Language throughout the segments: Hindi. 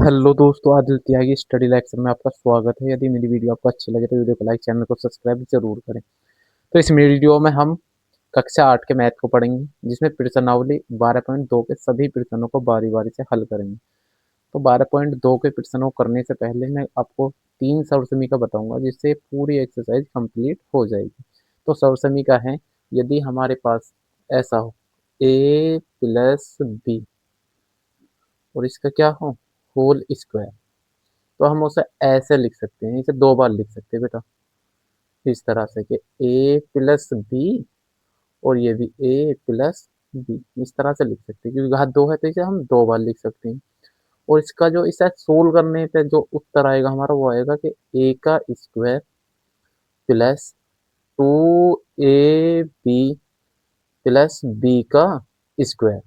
हेलो दोस्तों, आज द्वितीय की स्टडी लेक्चर में आपका स्वागत है। यदि मेरी वीडियो आपको अच्छी लगे तो वीडियो को लाइक, चैनल को सब्सक्राइब जरूर करें। तो इस वीडियो में हम कक्षा 8 के मैथ को पढ़ेंगे, जिसमें प्रश्नावली 12.2 के सभी प्रश्नों को बारी बारी से हल करेंगे। तो 12.2 के प्रश्नों को करने से पहले मैं आपको 3 सर्वसमीका बताऊंगा, जिससे पूरी एक्सरसाइज कंप्लीट हो जाएगी। तो सर्वसमीका है, यदि हमारे पास ऐसा हो ए प्लस बी और इसका क्या हो होल स्क्वायर, तो हम उसे ऐसे लिख सकते हैं, इसे दो बार लिख सकते हैं बेटा, इस तरह से कि ए प्लस बी और ये भी ए प्लस बी, इस तरह से लिख सकते हैं। क्योंकि घात दो है तो इसे हम दो बार लिख सकते हैं। और इसका जो इसे सोल्व करने पे जो उत्तर आएगा हमारा, वो आएगा कि ए का स्क्वायर प्लस 2ab प्लस बी का स्क्वायर।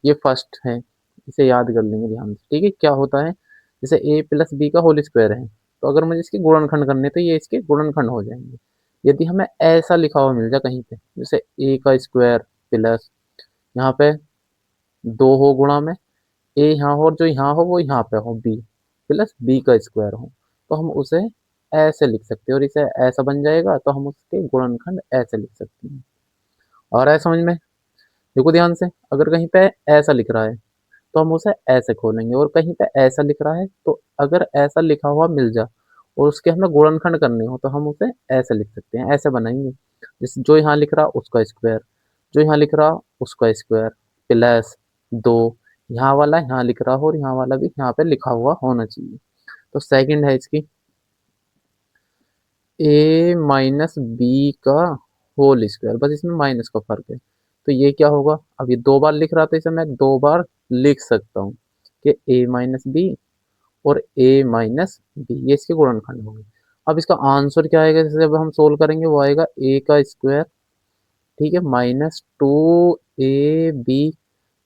ये फर्स्ट है, इसे याद कर लेंगे ध्यान से। ठीक है, क्या होता है, जैसे ए प्लस बी का होल स्क्वायर है, तो अगर मुझे इसके गुणनखंड करने तो ये इसके गुणनखंड हो जाएंगे। यदि हमें ऐसा लिखा हुआ मिल जाए कहीं पे, जैसे ए का स्क्वायर प्लस यहाँ पे दो हो गुणा में ए यहाँ हो, और जो यहाँ हो वो यहाँ पे हो बी प्लस बी का स्क्वायर हो, तो हम उसे ऐसे लिख सकते हैं। और इसे ऐसा बन जाएगा तो हम उसके गुणनखंड ऐसे लिख सकते हैं। और ऐसा समझ में, देखो ध्यान से, अगर कहीं पे ऐसा लिख रहा है तो हम उसे ऐसे खोलेंगे, और कहीं पे ऐसा लिख रहा है तो अगर ऐसा लिखा हुआ मिल जाए और उसके हमें गुणनखंड करने हो तो हम उसे ऐसे लिख सकते हैं, ऐसे बनाएंगे। जैसे जो यहाँ लिख रहा उसका स्क्वायर, जो यहाँ लिख रहा उसका स्क्वायर प्लस दो, यहाँ वाला यहाँ लिख रहा हो और यहाँ वाला भी यहाँ पे लिखा हुआ होना चाहिए। तो सेकंड है इसकी ए माइनस बी का होल स्क्वायर, बस इसमें माइनस का फर्क है। तो ये क्या होगा, अब ये दो बार लिख रहा था, इसे मैं दो बार लिख सकता हूँ कि ए माइनस बी और ए माइनस बी, ये इसके गुणनखंड होंगे। अब इसका आंसर क्या आएगा, जैसे जब हम सोल्व करेंगे वो आएगा ए का स्क्वायर, ठीक है, माइनस 2ab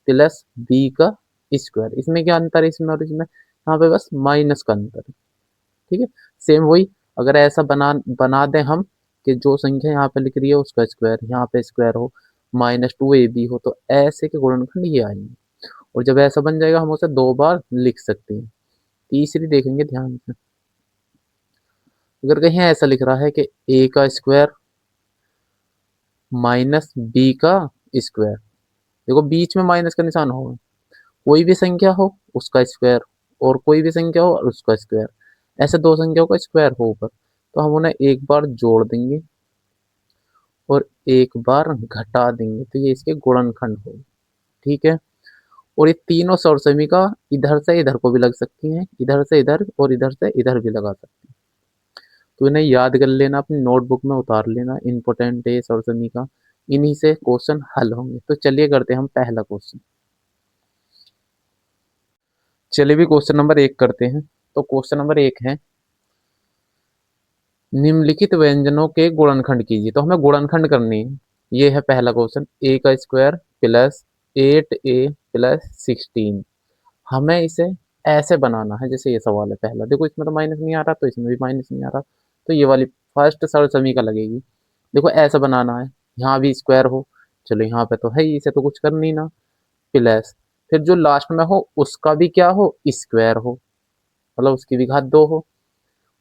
प्लस बी का स्क्वायर। इसमें क्या अंतर है, इसमें और इसमें, यहाँ पे बस माइनस का अंतर है। ठीक है, सेम वही, अगर ऐसा बना बना दें हम कि जो संख्या यहाँ पे लिख रही है उसका स्क्वायर यहाँ पे स्क्वायर हो, -2ab हो, तो ऐसे के गुणनखंड ये आएंगे। और जब ऐसा बन जाएगा हम उसे दो बार लिख सकते हैं। तीसरी देखेंगे ध्यान से, अगर कहीं ऐसा लिख रहा है कि ए का स्क्वायर माइनस बी का स्क्वायर, देखो बीच में माइनस का निशान होगा, कोई भी संख्या हो उसका स्क्वायर और कोई भी संख्या हो और उसका स्क्वायर, ऐसे दो संख्याओं का स्क्वायर हो ऊपर, तो हम उन्हें एक बार जोड़ देंगे और एक बार घटा देंगे, तो ये इसके गुणनखंड हो। ठीक है, और ये तीनों सर्वसमीका इधर से इधर को भी लग सकती हैं, इधर से इधर और इधर से इधर भी लगा सकते हैं। तो इन्हें याद कर लेना, अपनी नोटबुक में उतार लेना, इंपॉर्टेंट है सर्वसमीका, इन्हीं से क्वेश्चन हल होंगे। तो चलिए करते हैं हम पहला क्वेश्चन। चलिए भी क्वेश्चन नंबर 1 करते हैं। तो क्वेश्चन नंबर 1 है, निम्नलिखित व्यंजनों के गुणनखंड कीजिए। तो हमें गुणनखंड करनी है। ये है पहला क्वेश्चन, ए का स्क्वायर प्लस 8a प्लस 16। हमें इसे ऐसे बनाना है जैसे ये सवाल है पहला, देखो इसमें तो माइनस नहीं आ रहा तो इसमें भी माइनस नहीं आ रहा, तो ये वाली फर्स्ट सर्व समीकरण लगेगी। देखो ऐसा बनाना है, यहाँ भी स्क्वायर हो, चलो यहाँ पे तो है ही, इसे तो कुछ कर नहीं ना, प्लस फिर जो लास्ट में हो उसका भी क्या हो, स्क्वायर हो, मतलब उसकी भी घात दो हो,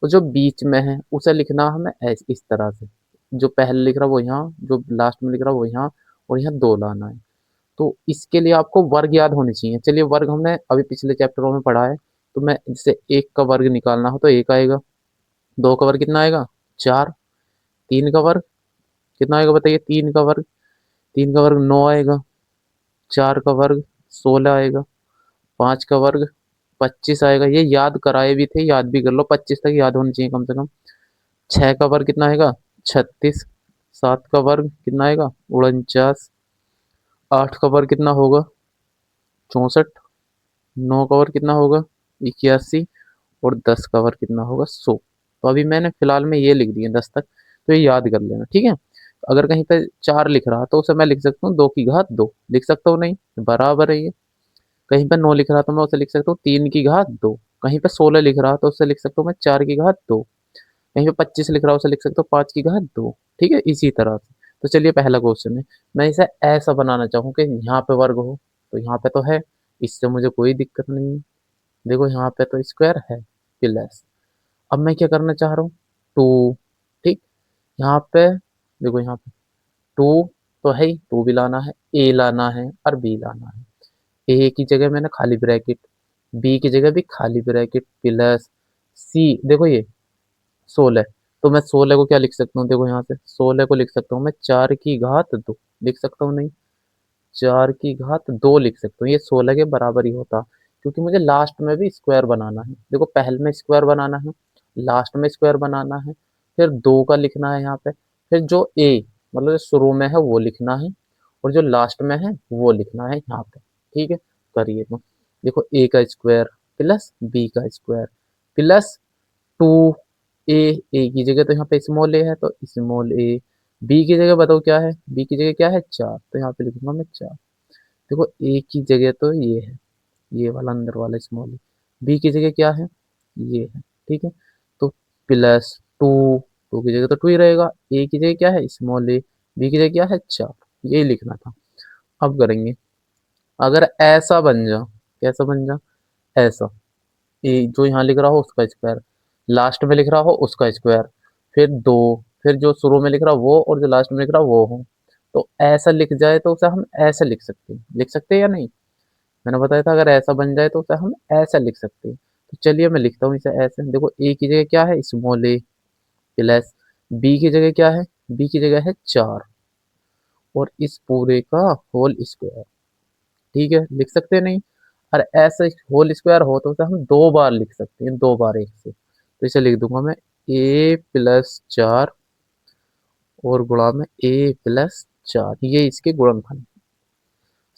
और जो बीच में है उसे लिखना हमें ऐसे इस तरह से, जो पहले लिख रहा वो यहाँ, जो लास्ट में लिख रहा वो यहाँ, और यहाँ दो लाना है। तो इसके लिए आपको वर्ग याद होने चाहिए। चलिए वर्ग हमने अभी पिछले चैप्टरों में पढ़ा है, तो मैं जैसे एक का वर्ग निकालना हो तो एक आएगा, दो का वर्ग कितना आएगा, चार, तीन का वर्ग कितना आएगा बताइए, तीन का वर्ग, तीन का वर्ग नौ आएगा, चार का वर्ग 16 आएगा, पाँच का वर्ग 25 आएगा। ये याद कराए भी थे, याद भी कर लो, 25 तक याद होनी चाहिए कम से कम। छः का वर्ग कितना आएगा, 36, सात का वर्ग कितना आएगा, 49, आठ का वर्ग कितना होगा, 64, नौ का वर्ग कितना होगा, 81, और 10 का वर्ग कितना होगा, 100। तो अभी मैंने फिलहाल में ये लिख दिए 10 तक, तो ये याद कर लेना। ठीक है, अगर कहीं पे चार लिख रहा तो उसे मैं लिख सकता हूँ 2 की घात 2, लिख सकता हूँ नहीं, बराबर है ये। कहीं पे 9 लिख रहा तो मैं उसे लिख सकता हूँ 3 की घात 2, कहीं पे 16 लिख रहा तो उसे लिख सकता हूँ मैं 4 की घात 2, कहीं पे 25 लिख रहा उसे लिख सकता हूँ 5 की घात 2। ठीक है, इसी तरह से। तो चलिए पहला क्वेश्चन है, मैं इसे ऐसा बनाना चाहूँ कि यहाँ पे वर्ग हो, तो यहाँ पे तो है, इससे मुझे कोई दिक्कत नहीं है। देखो यहाँ पे तो स्क्वायर है प्लस, अब मैं क्या करना चाह रहा हूँ, टू। ठीक, यहाँ पे देखो, यहाँ पे टू तो है ही, टू भी लाना है, ए लाना है और बी लाना है। ए की जगह मैंने खाली ब्रैकेट, बी की जगह भी खाली ब्रैकेट प्लस सी, देखो ये 16, तो मैं 16 को क्या लिख सकता हूँ, देखो यहाँ से 16 को लिख सकता हूँ मैं 4 की घात 2, लिख सकता हूँ नहीं, 4 की घात 2 लिख सकता हूँ, ये 16 के बराबर ही होता, क्योंकि मुझे लास्ट में भी स्क्वायर बनाना है। देखो पहले में स्क्वायर बनाना है, लास्ट में स्क्वायर बनाना है, फिर 2 का लिखना है यहाँ पे, फिर जो ए मतलब जो शुरू में है वो लिखना है, और जो लास्ट में है वो लिखना है यहाँ पे। ठीक है, करिए तो। देखो ए का स्क्वायर प्लस बी का स्क्वायर प्लस टू ए, ए की जगह तो यहाँ पे स्मॉल ए है तो स्मॉल ए, बी की जगह बताओ क्या है, बी की जगह क्या है 4, तो यहाँ पे लिखूंगा मैं 4। देखो ए की जगह तो ये है, ये वाला अंदर वाला स्मॉल ए, बी की जगह क्या है, ये है। ठीक है, तो प्लस टू, टू की जगह तो टू ही रहेगा, ए की जगह क्या है स्मॉल ए, बी की जगह क्या है 4, यही लिखना था। अब करेंगे, अगर ऐसा बन जा, कैसा बन जा, ऐसा, ये जो यहाँ लिख रहा हो उसका स्क्वायर, लास्ट में लिख रहा हो उसका स्क्वायर, फिर 2, फिर जो शुरू में लिख रहा हो वो और जो लास्ट में लिख रहा हो वो हो, तो ऐसा लिख जाए तो उसे हम ऐसे लिख सकते हैं या नहीं। मैंने बताया था अगर ऐसा बन जाए तो उसे हम ऐसा लिख सकते हैं। तो चलिए मैं लिखता हूँ इसे ऐसे, देखो ए की जगह क्या है स्मॉल ए प्लस बी की जगह क्या है, बी की जगह है 4, और इस पूरे का होल स्क्वायर। ठीक है, लिख सकते हैं नहीं, और ऐसे होल स्क्वायर हो तो उसे हम 2 बार लिख सकते हैं, 2 बार एक से, तो इसे लिख दूंगा मैं a+4 और गुणा में a+4, ये इसके गुणनफल।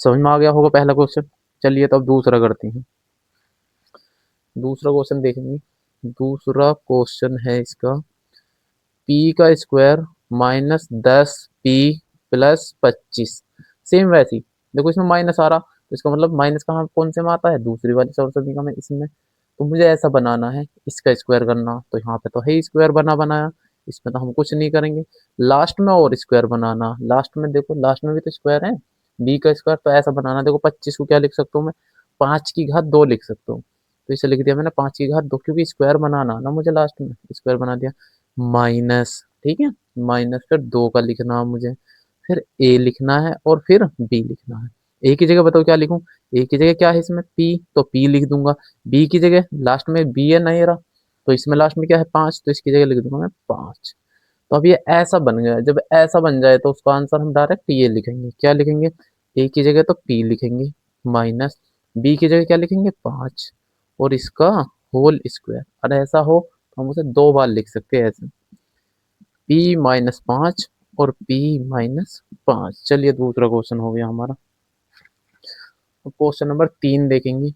समझ में आ गया होगा पहला क्वेश्चन। चलिए तो अब दूसरा करते हैं, दूसरा क्वेश्चन देखेंगे। दूसरा क्वेश्चन है इसका, p का स्क्वायर -10p+25, सेम वैसी, देखो इसमें माइनस आ रहा तो इसका मतलब माइनस कहाँ कौन से में आता है, दूसरी वाली सरस्वती का में, इसमें। तो मुझे ऐसा बनाना है, इसका स्क्वायर करना, तो यहाँ पे तो है ही स्क्वायर बना बनाया, इसमें तो हम कुछ नहीं करेंगे। लास्ट में और स्क्वायर बनाना, लास्ट में देखो लास्ट में भी तो स्क्वायर है, बी का स्क्वायर, तो ऐसा बनाना, देखो 25 को क्या लिख सकता हूँ मैं, 5 की घात 2 लिख सकता हूँ, तो इसे लिख दिया मैंने 5 की घात 2, क्योंकि स्क्वायर बनाना ना मुझे, लास्ट में स्क्वायर बना दिया, माइनस, ठीक है, माइनस फिर 2 का लिखना मुझे, फिर ए लिखना है और फिर बी लिखना है। ए की जगह बताओ क्या लिखूं, ए की जगह क्या है इसमें पी, तो पी लिख दूंगा, बी की जगह लास्ट में बी है नहीं रहा, तो इसमें लास्ट में क्या है 5, तो इसकी जगह लिख दूंगा मैं 5। तो अब ये ऐसा बन गया, जब ऐसा बन जाए तो उसका आंसर हम डायरेक्ट ये लिखेंगे, क्या लिखेंगे, ए की जगह तो पी लिखेंगे माइनस, बी की जगह क्या लिखेंगे 5, और इसका होल स्क्वायर। अगर ऐसा हो तो हम उसे 2 बार लिख सकते हैं ऐसे, p-5 और p-5। चलिए दूसरा क्वेश्चन हो गया हमारा। क्वेश्चन नंबर 3 देखेंगे,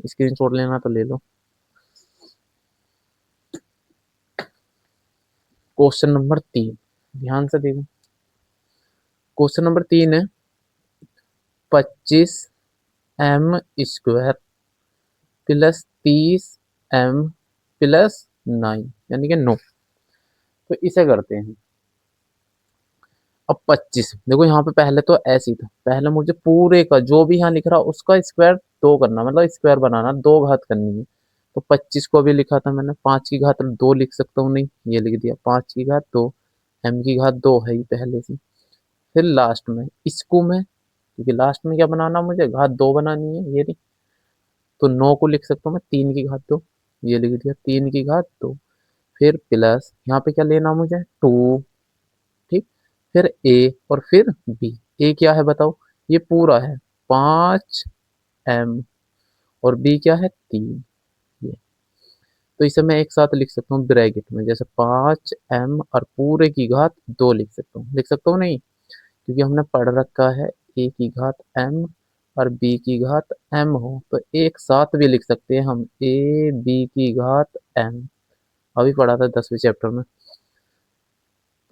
स्क्रीनशॉट लेना तो ले लो। क्वेश्चन नंबर 3, ध्यान से देखो। क्वेश्चन नंबर 3 है 25m² +30m+9, यानी कि 9। तो इसे करते हैं। अब 25, देखो यहाँ पे पहले तो ऐसे ही था, पहले मुझे पूरे का जो भी यहाँ लिख रहा उसका स्क्वायर 2 करना, मतलब स्क्वायर बनाना, 2 घात करनी है। तो 25 को भी लिखा था मैंने, 5 की घात 2 लिख सकता हूँ नहीं, ये लिख दिया 5 की घात 2, m की घात 2 है ही पहले से। फिर लास्ट में इसको मैं, क्योंकि लास्ट में क्या बनाना मुझे, घात 2 बनानी है, ये नहीं, तो 9 को लिख सकता हूँ मैं 3 की घात 2, ये लिख दिया 3 की घात 2। फिर प्लस यहाँ पे क्या लेना मुझे 2, ठीक, फिर ए और फिर बी। ए क्या है बताओ, ये पूरा है 5m, और बी क्या है 3, ये। तो इसे मैं एक साथ लिख सकता हूँ ब्रैकेट में, जैसे 5m और पूरे की घात 2 लिख सकता हूँ, लिख सकता हूँ नहीं, क्योंकि हमने पढ़ रखा है ए की घात m और बी की घात m हो, तो एक साथ भी लिख सकते हैं हम ए बी की घात m, अभी पढ़ा था 10वीं चैप्टर में,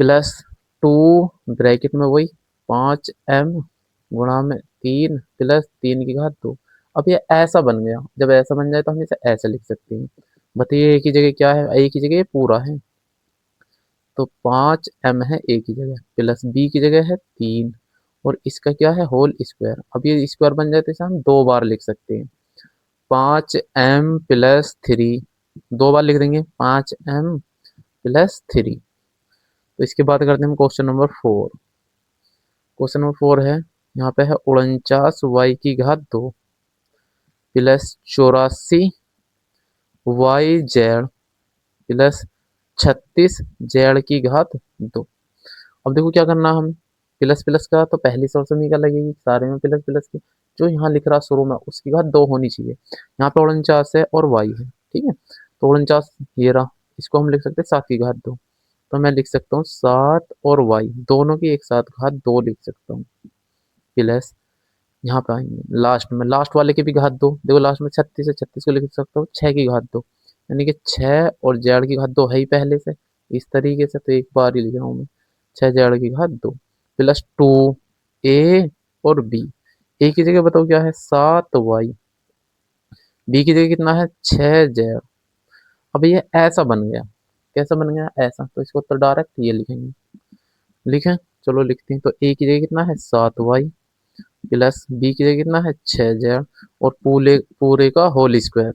प्लस 2 ब्रैकेट में वही 5m गुणा में 3 प्लस 3 की घात 2। अब ये ऐसा बन गया, जब ऐसा बन जाए तो हम इसे ऐसे लिख सकते हैं। बताइए ए की जगह क्या है, ए की जगह ये पूरा है, तो 5m है ए की जगह, प्लस बी की जगह है 3, और इसका क्या है होल स्क्वायर। अब ये स्क्वायर बन जाए तो इसे हम 2 बार लिख सकते हैं, 5m+3, 2 बार लिख देंगे 5m+3। तो इसके बाद करते हैं हम क्वेश्चन नंबर 4। क्वेश्चन नंबर 4 है, यहाँ पे है 49y² plus 84y z plus 36z²। अब देखो क्या करना है हमें, प्लस प्लस का तो पहली सोर्स समीकरण लगेगी, सारे में प्लस प्लस की, जो यहाँ लिख रहा शुरू में उसकी घात 2 होनी चाहिए। यहाँ पे 49 है और y है, ठीक है, तो 49 ये रहा, इसको हम लिख सकते हैं 7 की घात 2। तो मैं लिख सकता हूँ 7 और y दोनों की एक साथ घात 2 लिख सकता हूँ, प्लस यहाँ पे आएंगे लास्ट में, लास्ट वाले की भी घात 2, देखो लास्ट में 36 है, 36 को लिख सकता हूँ 6 की घात 2, यानी कि 6 और z² है ही पहले से, इस तरीके से, तो एक बार ही लिख रहा हूँ मैं 6z² प्लस 2a और b। a की जगह बताओ क्या है 7y, b की जगह कितना है 6z। अब ये ऐसा बन गया, कैसा बन गया ऐसा, तो इसको तो डायरेक्ट ये लिखेंगे, लिखें, चलो लिखते हैं। तो a की जगह कितना है 7y प्लस b की जगह कितना है 6z और पूरे पूरे का होल स्क्वायर।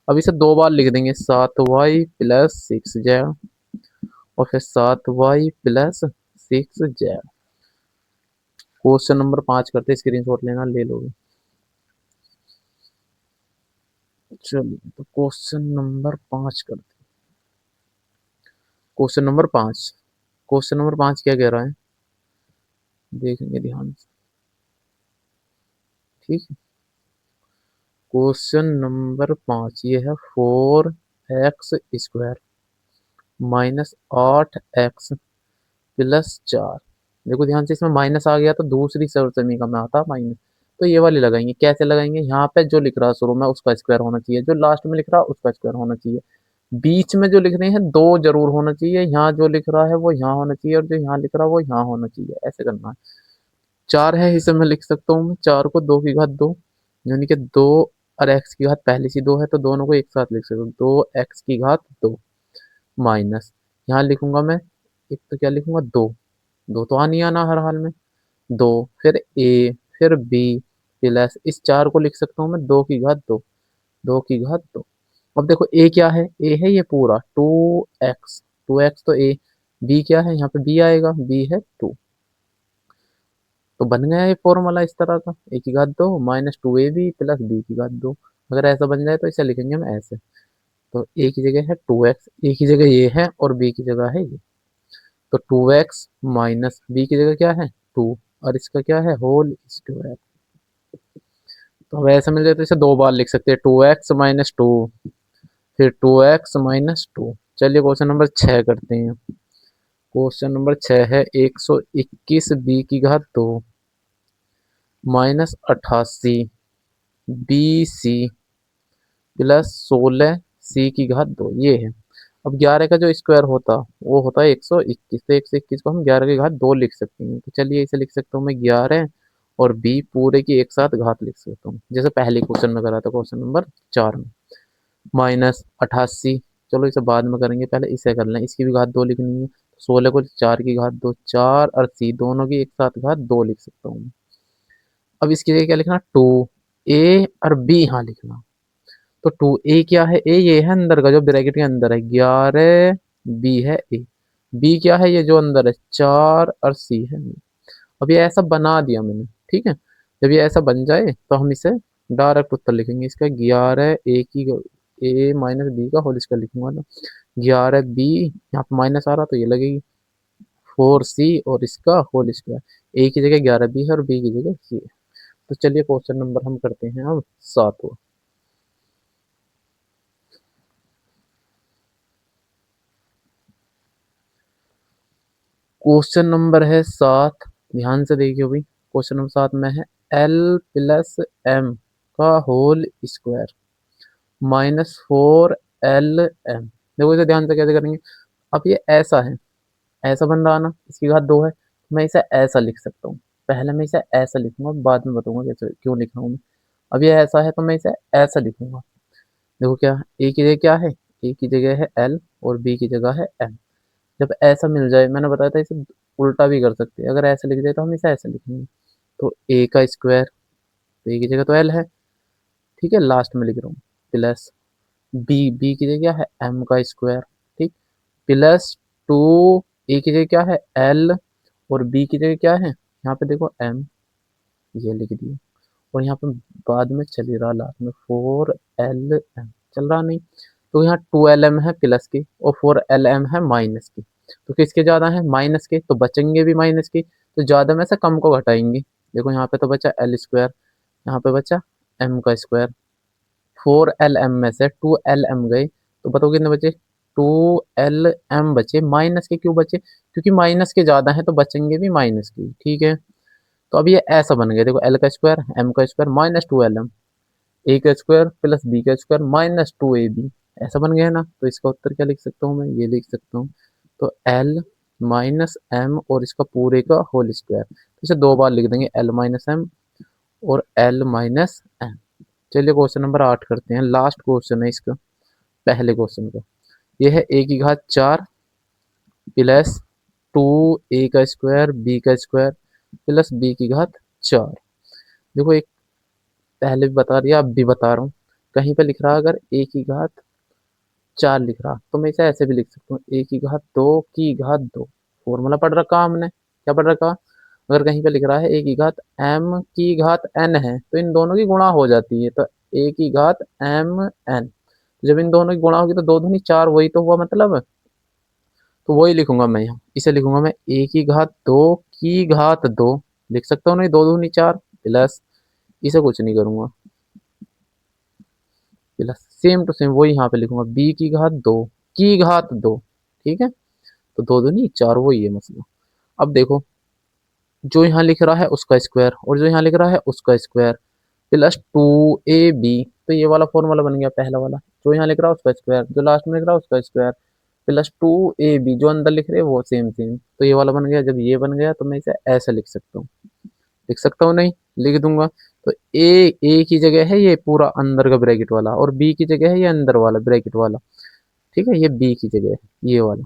अब इसे 2 बार लिख देंगे 7y प्लस 6z और फिर 7y plus 6z। Question number 5 करते, स्क्रीनशॉट लेना ले लोगे। चलिए तो क्वेश्चन नंबर 5 करते। क्वेश्चन नंबर 5 क्या कह रहा है, देखेंगे ध्यान से, ठीक है। क्वेश्चन नंबर 5 ये है 4x² माइनस 8x+4। देखो ध्यान से, इसमें माइनस आ गया तो दूसरी समीकरण में आता माइनस, तो ये वाली लगाएंगे। कैसे लगाएंगे, यहाँ पे जो लिख रहा है शुरू में उसका स्क्वायर होना चाहिए, जो लास्ट में लिख रहा है उसका स्क्वायर होना चाहिए, बीच में जो लिख रहे हैं 2 जरूर होना चाहिए, यहाँ जो लिख रहा है वो यहाँ होना चाहिए और जो यहाँ लिख रहा है वो यहाँ होना चाहिए, ऐसे करना है। 4 है इसे मैं लिख सकता हूँ, मैं 4 को 2 की घात 2, यानी कि 2 और x की घात पहले से 2 है तो दोनों को एक साथ लिख सकता हूँ, 2x की घात 2 माइनस, यहाँ लिखूंगा मैं एक, तो क्या लिखूंगा 2, 2 तो आ नहीं आना हर हाल में, 2 फिर a फिर b प्लस इस 4 को लिख सकता हूँ मैं 2 की घात 2, 2 की घात 2। अब देखो a क्या है, a है ये पूरा 2x, 2x तो a, b क्या है यहाँ पे b आएगा, b है 2। तो बन गया ये फॉर्मूला इस तरह का, a की घात 2 माइनस 2ab प्लस b की घात 2। अगर ऐसा बन जाए तो इसे लिखेंगे हम ऐसे, तो a की जगह है 2x, a की जगह ये है और b की जगह है ये, तो 2x माइनस b की जगह क्या है 2 और इसका क्या है होल स्क्वायर। तो अब ऐसा मिल जाए तो इसे 2 बार लिख सकते हैं, 2x-2 फिर 2x-2। चलिए क्वेश्चन नंबर 6 करते हैं। क्वेश्चन नंबर 6 है 121 b की घात 2 माइनस 88 bc प्लस 16 c की घात 2 ये है। अब 11 का जो स्क्वायर होता वो होता है 121, तो 121 को हम 11 की घात 2 लिख सकते हैं, तो चलिए इसे लिख सकता हूँ मैं 11 और b पूरे की एक साथ घात लिख सकता हूँ, जैसे पहले क्वेश्चन में करा था क्वेश्चन नंबर 4 में, माइनस 88, चलो इसे बाद में करेंगे, पहले इसे कर लें, इसकी भी घात 2 लिखनी है, 16 को 4 की घात 2, 4 और c दोनों की एक साथ घात 2 लिख सकता हूँ। अब इसकी जगह क्या लिखना 2a और b यहाँ लिखना, तो 2a क्या है, a ये है अंदर का जो ब्रैकेट के अंदर है 11, b है a, b क्या है ये जो अंदर है 4 और c है। अब ये ऐसा बना दिया मैंने, ठीक है। जब ये ऐसा बन जाए तो हम इसे डायरेक्ट उत्तर लिखेंगे इसका, 11 a की a माइनस b का होल स्क्वायर लिखूंगा ना, 11b यहाँ पे माइनस आ रहा तो ये लगेगी 4c और इसका होल स्क्वायर, a की जगह 11b है और b की जगह c है। तो चलिए क्वेश्चन नंबर हम करते हैं अब 7। क्वेश्चन नंबर है 7, ध्यान से देखियो भाई, क्वेश्चन नंबर 7 में है l+m का whole square minus 4l m। देखो इसे ध्यान से कैसे करेंगे, अब ये ऐसा है, ऐसा बन रहा ना, इसकी घात 2 है, मैं इसे ऐसा लिख सकता हूँ, पहले मैं इसे ऐसा लिखूंगा बाद में बताऊंगा कैसे क्यों लिख रहा हूँ मैं। अब ये ऐसा है तो मैं इसे ऐसा लिखूंगा, देखो क्या a की जगह क्या है, a की जगह है l और b की जगह है m। जब ऐसा मिल जाए, मैंने बताया था इसे उल्टा भी कर सकते हैं, अगर ऐसे लिख दे तो हम इसे ऐसे लिखेंगे, तो a का स्क्वायर, तो a की जगह तो l है ठीक है, लास्ट में लिख रहा हूँ प्लस बी की जगह क्या है एम का स्क्वायर, ठीक, प्लस टू ए की जगह क्या है एल और बी की जगह क्या है यहाँ पे देखो एम, ये लिख दिया। और यहाँ पे बाद में चल ही रहा लास्ट में 4LM चल रहा नहीं, तो यहाँ 2LM है प्लस की और 4LM है माइनस की, तो किसके ज़्यादा है माइनस के, तो बचेंगे भी माइनस की, तो ज़्यादा में से कम को घटाएंगे। देखो यहाँ पे तो बचा एल स्क्वायर, यहाँ पे बचा एम का स्क्वायर, 4LM में से 2LM गए, तो बताओ कितने बचे 2LM बचे, माइनस के क्यों बचे, क्योंकि माइनस के ज़्यादा है तो बचेंगे भी माइनस की, ठीक है। तो अब ये ऐसा बन गया, देखो एल का स्क्वायर एम का स्क्वायर माइनस 2LM, ए का स्क्वायर प्लस बी का स्क्वायर माइनस 2AB, ऐसा बन गया ना। तो इसका उत्तर क्या लिख सकता हूँ मैं, ये लिख सकता हूँ, तो एल माइनस एम और इसका पूरे का होल स्क्वायर, तो इसे दो बार लिख देंगे एल माइनस एम और एल माइनस एम। चलिए क्वेश्चन नंबर 8 करते हैं, लास्ट क्वेश्चन है इसका, पहले क्वेश्चन का। ये है ए की घात 4 प्लस 2 ए का स्क्वायर बी का स्क्वायर प्लस बी की घात 4। देखो एक पहले भी बता दिया अब भी बता रहा हूँ, कहीं पे लिख रहा है अगर ए की घात 4 लिख रहा तो मैं इसे ऐसे भी लिख सकता हूँ ए की घात 2 की घात 2, फॉर्मूला पढ़ रखा हमने, क्या पढ़ रखा, अगर कहीं पे लिख रहा है ए की घात एम की घात एन है तो इन दोनों की गुणा हो जाती है, तो ए की घात एम एन, जब इन दोनों की गुणा होगी तो दो दूनी 4, वही तो हुआ मतलब, तो वही लिखूंगा मैं यहाँ, इसे लिखूंगा मैं ए की घात 2 की घात 2, लिख सकता हूँ नहीं, दो दूनी 4 प्लस, इसे कुछ नहीं करूंगा, प्लस सेम टू सेम वही यहाँ पे लिखूंगा बी की घात 2 की घात 2, ठीक है, तो दो दूनी 4 वही है मसला। अब देखो जो यहाँ लिख रहा है उसका स्क्वायर और जो यहाँ लिख रहा है उसका स्क्वायर प्लस 2AB, तो ये वाला फॉर्मूला बन गया पहला वाला, जो यहाँ लिख रहा है उसका स्क्वायर जो लास्ट में लिख रहा है उसका स्क्वायर प्लस 2AB जो अंदर लिख रहे हैं वो सेम सेम, तो ये वाला बन गया। जब ये बन गया तो मैं इसे ऐसे लिख सकता हूँ, लिख सकता हूँ नहीं, लिख दूंगा, तो ए की जगह है ये पूरा अंदर का ब्रैकेट वाला और बी की जगह है ये अंदर वाला ब्रैकेट वाला, ठीक है, ये बी की जगह है ये वाला,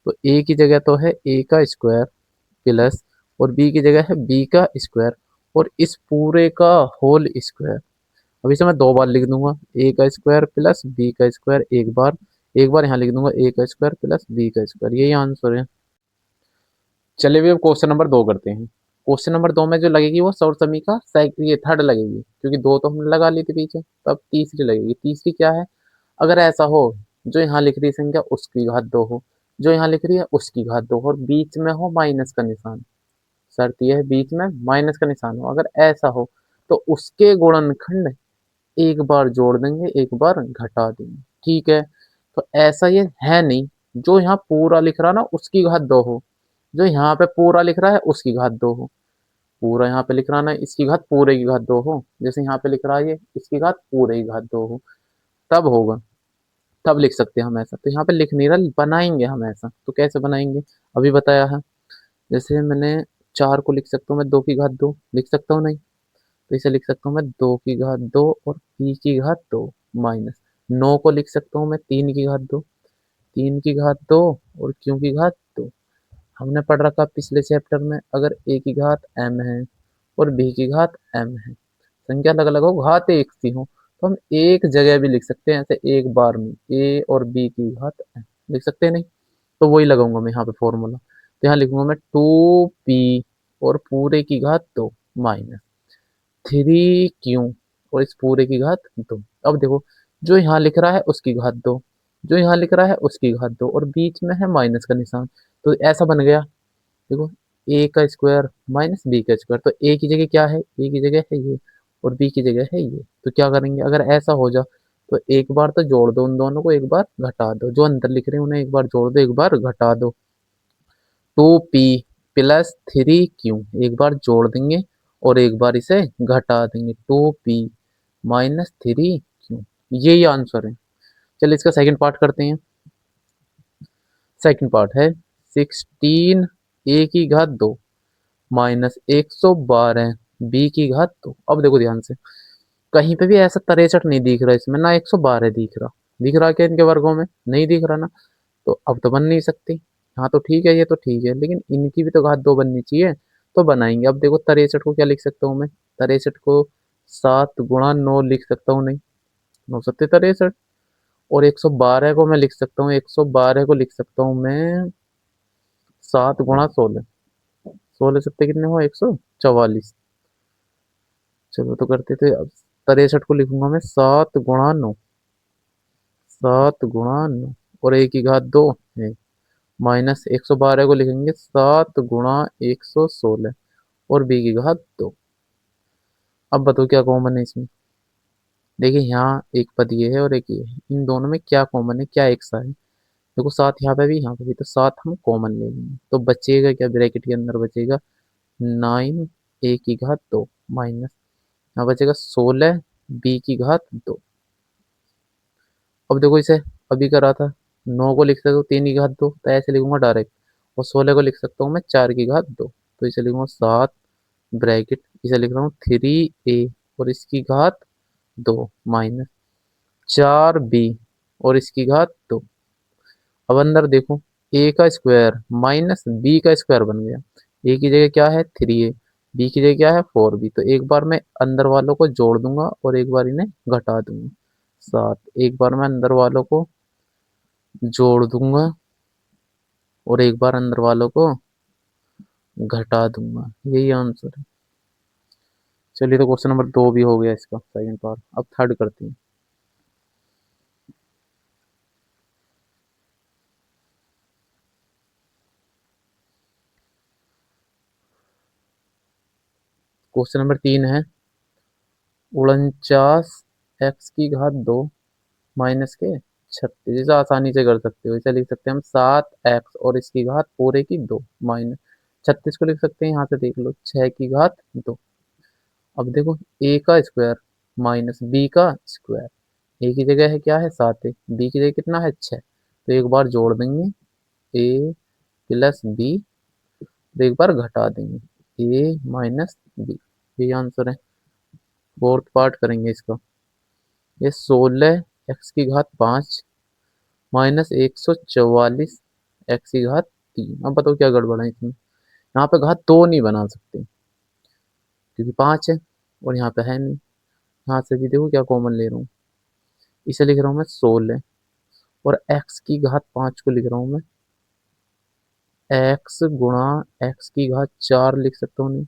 तो ए की जगह तो है ए का स्क्वायर प्लस और बी की जगह है बी का स्क्वायर और इस पूरे का होल स्क्वायर। अब इसे मैं दो बार लिख दूंगा ए का स्क्वायर प्लस बी का स्क्वायर, एक बार यहाँ लिख दूंगा ए का स्क्वायर प्लस बी का स्क्वायर, यही आंसर है। चलिए भी अब क्वेश्चन नंबर 2 करते हैं। क्वेश्चन नंबर 2 में जो लगेगी वो सौरसमी का ये थर्ड लगेगी, क्योंकि दो तो हमने लगा ली थी पीछे, तो अब तीसरी लगेगी। तीसरी क्या है, अगर ऐसा हो जो यहाँ लिख रही है संख्या उसकी घात 2 हो, जो यहाँ लिख रही है उसकी घात 2 हो और बीच में हो माइनस का निशान, शर्त यह है बीच में माइनस का निशान हो, अगर ऐसा हो तो उसके गुणनखंड एक बार जोड़ देंगे एक बार घटा देंगे, ठीक है। तो ऐसा ये है नहीं, जो यहाँ पूरा लिख रहा ना उसकी घात 2 हो, जो यहाँ पे पूरा लिख रहा है उसकी घात 2 हो, पूरा यहाँ पे लिख रहा ना इसकी घात पूरे की घात 2 हो, जैसे यहाँ पे लिख रहा है ये इसकी घात पूरे की घात 2 हो, तब होगा, तब लिख सकते हैं हम ऐसा। तो यहाँ पे लिख नहीं रहा, बनाएंगे हम ऐसा, तो कैसे बनाएंगे अभी बताया है। जैसे मैंने 4 को लिख सकता हूँ मैं 2 की घात 2 लिख सकता हूँ नहीं, तो इसे लिख सकता हूँ मैं 2 की घात 2 और पी की घात 2 माइनस 9 को लिख सकता हूँ मैं 3 की घात 2, 3 की घात 2 और क्यू की घात 2। हमने पढ़ रखा पिछले चैप्टर में, अगर ए की घात एम है और बी की घात एम है, संख्या अलग अलग हो घात एक सी हो, तो हम एक जगह भी लिख सकते हैं ऐसे एक बार में ए और बी की घात एम लिख सकते हैं नहीं, तो वही लगाऊंगा मैं यहाँ पे फॉर्मूला, तो यहाँ लिखूंगा मैं 2p और पूरे की घात 2 माइनस 3q और इस पूरे की घात 2। अब देखो जो यहाँ लिख रहा है उसकी घात 2, जो यहाँ लिख रहा है उसकी घात 2 और बीच में है माइनस का निशान, तो ऐसा बन गया। देखो ए का स्क्वायर माइनस बी का स्क्वायर, तो ए की जगह क्या है, ए की जगह है ये और बी की जगह है ये, तो क्या करेंगे अगर ऐसा हो जा तो एक बार तो जोड़ दो उन दोनों को एक बार घटा दो, जो अंदर लिख रहे हैं उन्हें एक बार जोड़ दो एक बार घटा दो, 2p प्लस 3q एक बार जोड़ देंगे और एक बार इसे घटा देंगे, 2p माइनस 3q, यही आंसर है। चलिए इसका सेकंड पार्ट करते हैं। सेकंड पार्ट है 16 ए की घात 2 माइनस 112 बी की घात 2। अब देखो ध्यान से, कहीं पे भी ऐसा 63 नहीं दिख रहा इसमें, ना 112 दिख रहा, दिख रहा क्या इनके वर्गों में, नहीं दिख रहा ना, तो अब तो बन नहीं सकती। हाँ तो ठीक है ये तो ठीक है, लेकिन इनकी भी तो घात 2 बननी चाहिए, तो बनाएंगे। अब देखो 63 को क्या लिख सकता हूँ मैं, 63 को 7 गुणा 9 लिख सकता हूँ नहीं, 9 सत्ते 63। और 112 को मैं लिख सकता हूँ, 112 को लिख सकता हूँ मैं 7 गुणा 16। 16 सत्ते कितने हुआ, 144। चलो तो करते थे अब। 63 को लिखूंगा मैं 7 गुणा 9, 7 गुणा 9 और 1 की घात 2 है। माइनस 112 को लिखेंगे 7 गुणा 116 और b की घात 2। अब बताओ क्या कॉमन है इसमें। देखिए यहाँ एक पद ये है और एक ये है, इन दोनों में क्या कॉमन है, क्या एक सा है। देखो 7 यहाँ पे भी, यहाँ पे भी, तो 7 हम कॉमन ले लेंगे तो बचेगा क्या, ब्रैकेट के अंदर बचेगा 9 a की घात 2 माइनस, यहाँ बचेगा 16 b की घात 2। अब देखो इसे अभी करा था, 9 को लिख सकता हूँ 3 की घात 2 तो ऐसे लिखूंगा डायरेक्ट, और 16 को लिख सकता हूँ मैं 4 की घात 2 तो इसे लिखूंगा 7 ब्रैकेट, इसे लिख रहा हूँ 3a और इसकी घात 2 माइनस 4b और इसकी घात 2। अब अंदर देखो, a का स्क्वायर माइनस b का स्क्वायर बन गया। a की जगह क्या है 3a, b की जगह क्या है 4b, तो एक बार मैं अंदर वालों को जोड़ दूंगा और एक बार इन्हें घटा दूंगा। 7, एक बार मैं अंदर वालों को जोड़ दूंगा और एक बार अंदर वालों को घटा दूंगा, यही आंसर है। चलिए तो क्वेश्चन नंबर 2 भी हो गया इसका सेकंड पार्ट। अब थर्ड करते हैं। क्वेश्चन नंबर 3 है, 49 x की घात 2 माइनस के 36। इसे आसानी से कर सकते हो, इसे लिख सकते हैं हम 7x और इसकी घात पूरे की 2 माइनस 36 को लिख सकते हैं, यहाँ से देख लो 6 की घात 2। अब देखो a का स्क्वायर माइनस b का स्क्वायर, a की जगह है क्या है 7 है, b की जगह कितना है 6, तो एक बार जोड़ देंगे a प्लस b, तो एक बार घटा देंगे a माइनस b, ये आंसर है। फोर्थ पार्ट करेंगे इसका। ये 16 x की घात 5 माइनस 144 x की घात 3। अब बताओ क्या गड़बड़ है इसमें। यहाँ पे घात 2 नहीं बना सकते क्योंकि 5 है और यहाँ पे है नहीं। यहाँ से भी देखो क्या कॉमन ले रहा हूँ, इसे लिख रहा हूँ मैं 16 और x की घात 5 को लिख रहा हूँ मैं x गुणा x की घात 4 लिख सकता हूँ नहीं,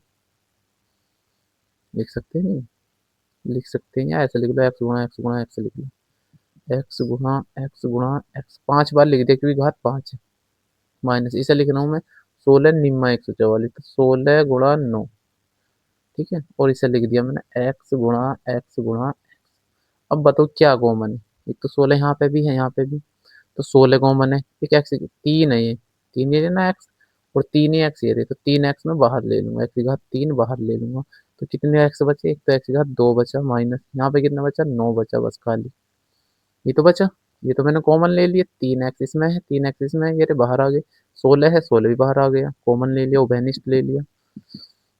लिख सकते हैं नहीं, लिख सकते हैं या ऐसे लिख लो x गुणा x लिख लो, x गुणा x 5 बार लिख दिया क्योंकि घात 5 है। माइनस इसे लिख रहा हूँ मैं 16 निम्मा 144, तो 16 गुणा 9, ठीक है, और इसे लिख दिया मैंने x गुणा। अब बताओ क्या कॉमन है, एक तो 16 यहाँ पे भी है यहाँ पे भी, तो 16 कॉमन है, एक एक्स 3 है, ये 3 ये ना एक्स, और 3 ही एक्स ये रहे, तो 3 एक्स में बाहर ले लूंगा, x की घात 3 बाहर ले लूंगा, तो कितने एक्स बचे, एक तो x की घात 2 बचा माइनस यहाँ पे कितना बचा 9 बचा बस खाली, ये तो बचा, ये तो मैंने कॉमन ले लिया, 3 एक्स इसमें है 3 एक्स इसमें है, ये रे बाहर आ गए, 16 है 16 भी बाहर आ गया, कॉमन ले लिया, उभयनिष्ठ ले लिया।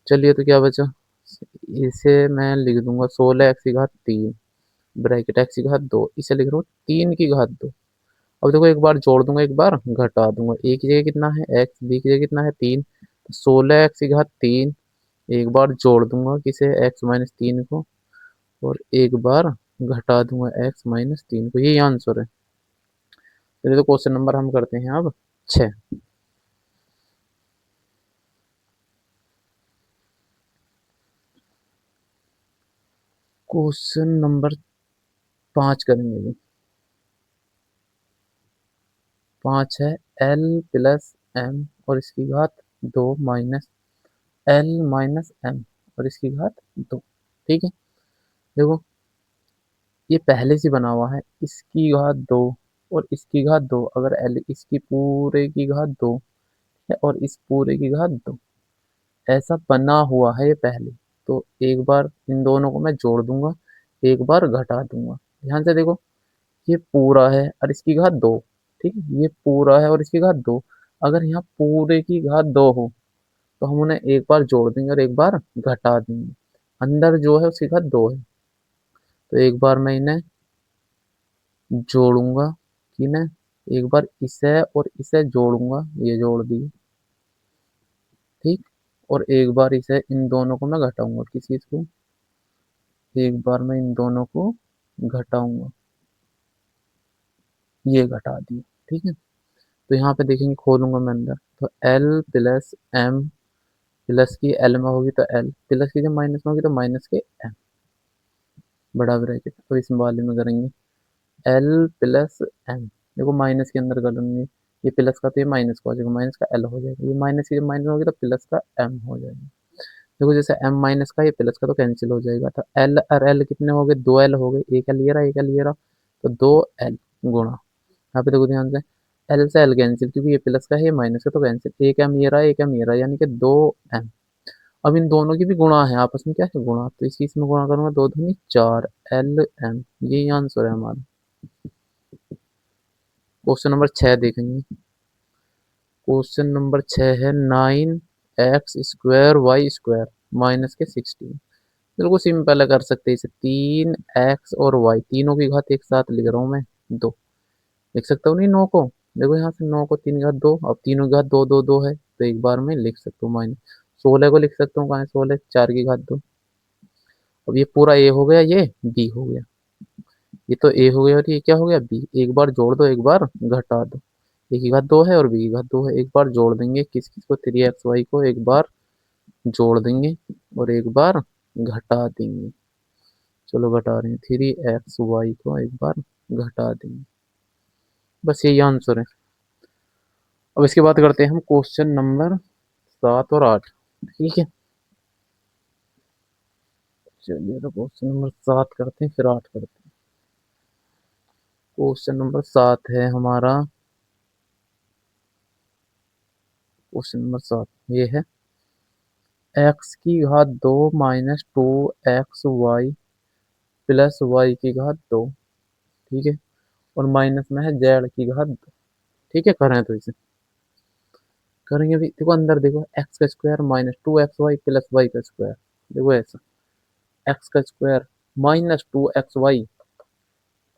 चलिए तो क्या बचा, इसे मैं लिख दूंगा 16 x की घात 3 ब्रैकेट x की घात 2, इसे लिख रहा हूँ 3 की घात 2। अब देखो एक बार जोड़ दूंगा एक बार घटा दूंगा, ए की जगह कितना है एक्स, बी की जगह कितना है 3, 16 x की घात 3, एक बार जोड़ दूंगा किसे x-3 को, और एक बार घटा दूंगा x-3 को, यही आंसर है। चलिए तो क्वेश्चन नंबर हम करते हैं अब 6। क्वेश्चन नंबर 5 करेंगे जी। 5 है l प्लस m और इसकी घात 2 माइनस l माइनस m और इसकी घात 2, ठीक है। देखो ये पहले से बना हुआ है, इसकी घात 2 और इसकी घात 2, अगर l इसकी पूरे की घात 2 है और इस पूरे की घात 2, ऐसा बना हुआ है ये पहले, तो एक बार इन दोनों को मैं जोड़ दूंगा, एक बार घटा दूंगा। ध्यान से देखो, ये पूरा है और इसकी घात 2, ठीक है, ये पूरा है और इसकी घात 2, अगर यहाँ पूरे की घात 2 हो तो हम उन्हें एक बार जोड़ देंगे और एक बार घटा देंगे। अंदर जो है उसकी घात 2 है, तो एक बार मैं इन्हें जोड़ूंगा कि ना, एक बार इसे और इसे जोड़ूंगा, ये जोड़ दिए, ठीक, और एक बार इसे इन दोनों को मैं घटाऊंगा किस चीज को, एक बार मैं इन दोनों को घटाऊंगा, ये घटा दिया। ठीक है, तो यहाँ पे देखेंगे, खोलूंगा मैं अंदर, तो एल प्लस एम, प्लस की एल में होगी तो एल, प्लस की जब माइनस में होगी तो माइनस के एम, बड़ा ब्रैकेट, तो इस वाले में करेंगे एल प्लस एम। देखो माइनस के अंदर करेंगे, ये प्लस का तो ये माइनस का हो जाएगा, माइनस का एल हो जाएगा, ये माइनस की जब माइनस होगी तो प्लस का एम हो जाएगा। देखो जैसे एम माइनस का, ये प्लस का तो कैंसिल हो जाएगा, तो एल और एल कितने हो गए, दो एल हो गए, एक एल ये रहा, एक एल ये रहा, तो दो एल गुणा, यहाँ पे देखो ध्यान से, एल से एल कैंसिल, क्योंकि ये प्लस का है, ये माइनस का तो कैंसिल, एक एम ये रहा, एक एम ये रहा, यानी कि दो एम। अब इन दोनों की भी गुणा है, आपस में क्या है, गुणा, तो इसकी इसमें गुणा करूंगा, दो दूनी चार, एल एम, यही आंसर है हमारा। क्वेश्चन नंबर 6 देखेंगे। क्वेश्चन नंबर 6 है 9x² y² माइनस के 16। बिल्कुल सिंपल है, कर सकते हैं इसे, 3x और y तीनों की घात एक साथ लिख रहा हूँ मैं, दो लिख सकता हूँ नहीं, 9 को, देखो यहाँ से 9 को 3 की घात 2, अब तीनों की घात 2 2 2 है, तो एक बार में लिख सकता हूँ, माइनस 16 को लिख सकता हूँ, कहाँ है 16, 4 की घात 2। अब ये पूरा a हो गया, ये b हो गया, ये तो a हो गया और ये क्या हो गया b, एक बार जोड़ दो, एक बार घटा दो, a की घात 2 है और b की घात 2 है, एक बार जोड़ देंगे, किस किस को, 3xy को एक बार जोड़ देंगे और एक बार घटा देंगे। चलो घटा रहे हैं, 3xy को एक बार घटा देंगे, बस यही आंसर है। अब इसके बाद करते हैं हम क्वेश्चन नंबर 7 और 8। ठीक है, चलिए तो क्वेश्चन नंबर 7 करते हैं, फिर 8 करते हैं। क्वेश्चन नंबर 7 है हमारा, क्वेश्चन नंबर 7 ये है, एक्स की घात 2 माइनस 2xy प्लस वाई की घात 2। ठीक है, और माइनस में है जेड की घात 2। ठीक है, करें तो इसे करेंगे भी, देखो अंदर देखो, एक्स का square minus 2xy plus Y का स्क्वायर, देखो ऐसा, एक्स का square minus 2xy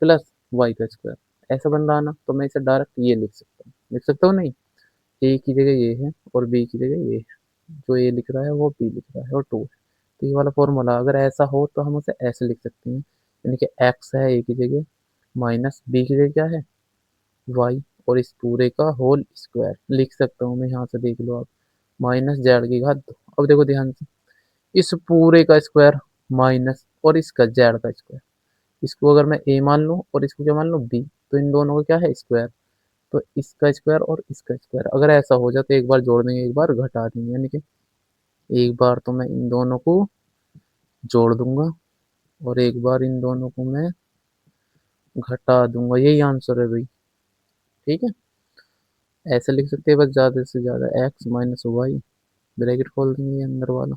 plus Y का स्क्वायर, ऐसा बन रहा ना, तो मैं इसे डायरेक्ट ये लिख सकता हूँ, लिख सकता हूँ नहीं, ए की जगह ये है और बी की जगह ये है, जो ए लिख रहा है वो बी लिख रहा है और टू है, तो ये वाला फॉर्मूला अगर ऐसा हो तो हम उसे ऐसे लिख सकते हैं, यानी कि एक्स है ए की जगह, माइनस बी की जगह क्या है, वाई, और इस पूरे का होल स्क्वायर लिख सकता हूँ मैं, यहाँ से देख लो आप, माइनस जेड की घात 2। अब देखो ध्यान से, इस पूरे का स्क्वायर माइनस और इसका जेड का स्क्वायर, इसको अगर मैं ए मान लूँ और इसको क्या मान लूँ बी, तो इन दोनों का क्या है, स्क्वायर, तो इसका स्क्वायर और इसका स्क्वायर अगर ऐसा हो जाए तो एक बार जोड़ देंगे, एक बार घटा देंगे, यानी कि एक बार तो मैं इन दोनों को जोड़ दूंगा और एक बार इन दोनों को मैं घटा दूंगा, यही आंसर है भाई। ठीक है, ऐसे लिख सकते हैं, बस ज़्यादा से ज़्यादा एक्स माइनस वाई, ब्रैकेट खोल देंगे ये अंदर वाला,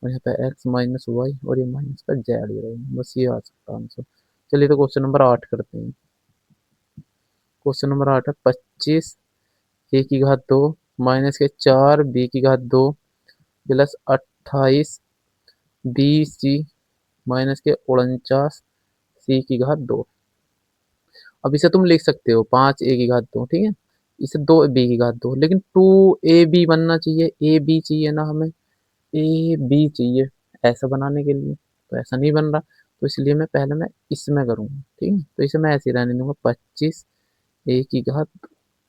और यहाँ पे एक्स माइनस वाई और ये माइनस का जेड ही रहेगा, बस ये आ सकता आंसर। चलिए तो क्वेश्चन नंबर 8 करते हैं। क्वेश्चन नंबर 8 है, 25 ए की घात 2 माइनस के 4 बी की घात 2 प्लस 28 बी सी माइनस के 49 सी की घात 2। अब इसे तुम लिख सकते हो 5 ए की घात 2, ठीक है, इसे 2 बी की घात 2, लेकिन 2 ए बी बनना चाहिए, ए बी चाहिए ना हमें, ए बी चाहिए ऐसा बनाने के लिए, तो ऐसा नहीं बन रहा, तो इसलिए मैं पहले मैं इसमें करूँगा। ठीक है, तो इसे मैं ऐसे ही रहने दूंगा, 25 ए की घात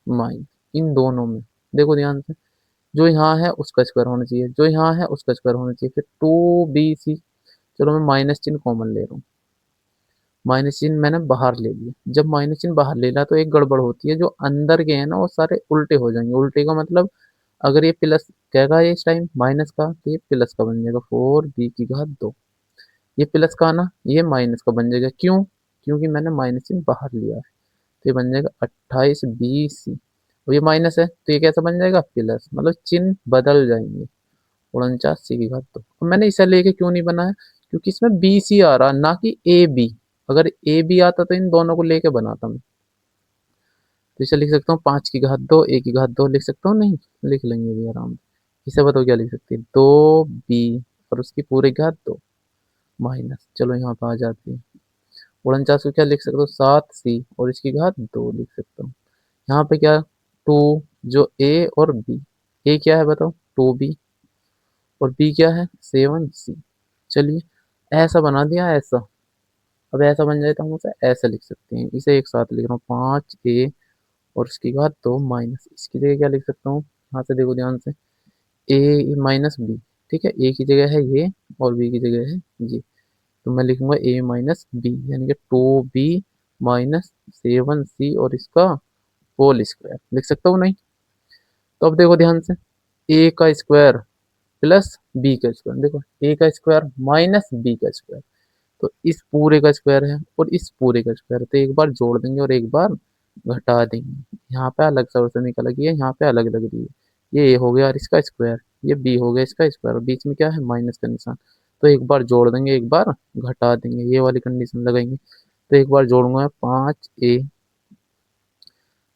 माइनस इन दोनों में, देखो ध्यान से, जो यहाँ है उसका स्क्वायर होना चाहिए, जो यहाँ है उसका स्क्वायर होना चाहिए, फिर 2bc, चलो मैं माइनस चिन्ह कॉमन ले रहा हूँ, माइनस चिन्ह मैंने बाहर ले लिया, जब माइनस चिन्ह बाहर ले लिया तो एक गड़बड़ होती है, जो अंदर के हैं ना वो सारे उल्टे हो जाएंगे, उल्टे का मतलब अगर ये प्लस कहेगा ये इस टाइम माइनस का, तो ये प्लस का बन जाएगा, 4b की घात 2, ये प्लस का ना ये माइनस का बन जाएगा, क्यों, क्योंकि मैंने माइनस चिन्ह बाहर लिया है, तो ये बन जाएगा 28bc, और ये माइनस है तो ये कैसा बन जाएगा, प्लस, मतलब चिन्ह बदल जाएंगे, 49c की घात 2। अब मैंने इसे लेके क्यों नहीं बनाया, क्योंकि इसमें बी सी आ रहा ना कि ए बी, अगर ए बी आता तो इन दोनों को लेके बनाता मैं, तो इसे लिख सकता हूँ 5 की घात 2 a की घात 2 लिख सकता हूँ, नहीं लिख लेंगे भी आराम से, इसे बताओ क्या लिख सकते हैं, 2b और उसकी पूरी घात 2 माइनस, चलो यहाँ पे आ जाती है, 49 को क्या लिख सकता हूँ, 7c और इसकी घात 2 लिख सकता हूँ, यहाँ पे क्या, 2, जो a और b, a क्या है बताओ, 2b, और b क्या है, 7c। चलिए ऐसा बना दिया ऐसा। अब ऐसा बन जाए तो हम उसे ऐसे लिख सकते हैं, इसे एक साथ लिख रहा हूँ 5a और उसकी घात 2 माइनस, इसकी जगह क्या लिख सकता हूँ, यहाँ से देखो ध्यान से, a माइनस बी। ठीक है, ए की जगह है ये और बी की जगह है ये, तो मैं लिखूंगा a माइनस बी, यानी कि 2b माइनस 7c और इसका होल स्क्वायर लिख सकता हूँ नहीं। तो अब देखो ध्यान से, a का स्क्वायर प्लस बी का स्क्वायर, देखो a का स्क्वायर माइनस बी का स्क्वायर, तो इस पूरे का स्क्वायर है और इस पूरे का स्क्वायर है, तो एक बार जोड़ देंगे और एक बार घटा देंगे। यहाँ पे अलग से निकल लगी है, यहाँ पे अलग लग रही है, ये a हो गया और इसका स्क्वायर, ये b हो गया इसका स्क्वायर, और बीच में क्या है माइनस का निशान, तो एक बार जोड़ देंगे एक बार घटा देंगे, ये वाली कंडीशन लगाएंगे। तो एक बार जोड़ूंगा 5a,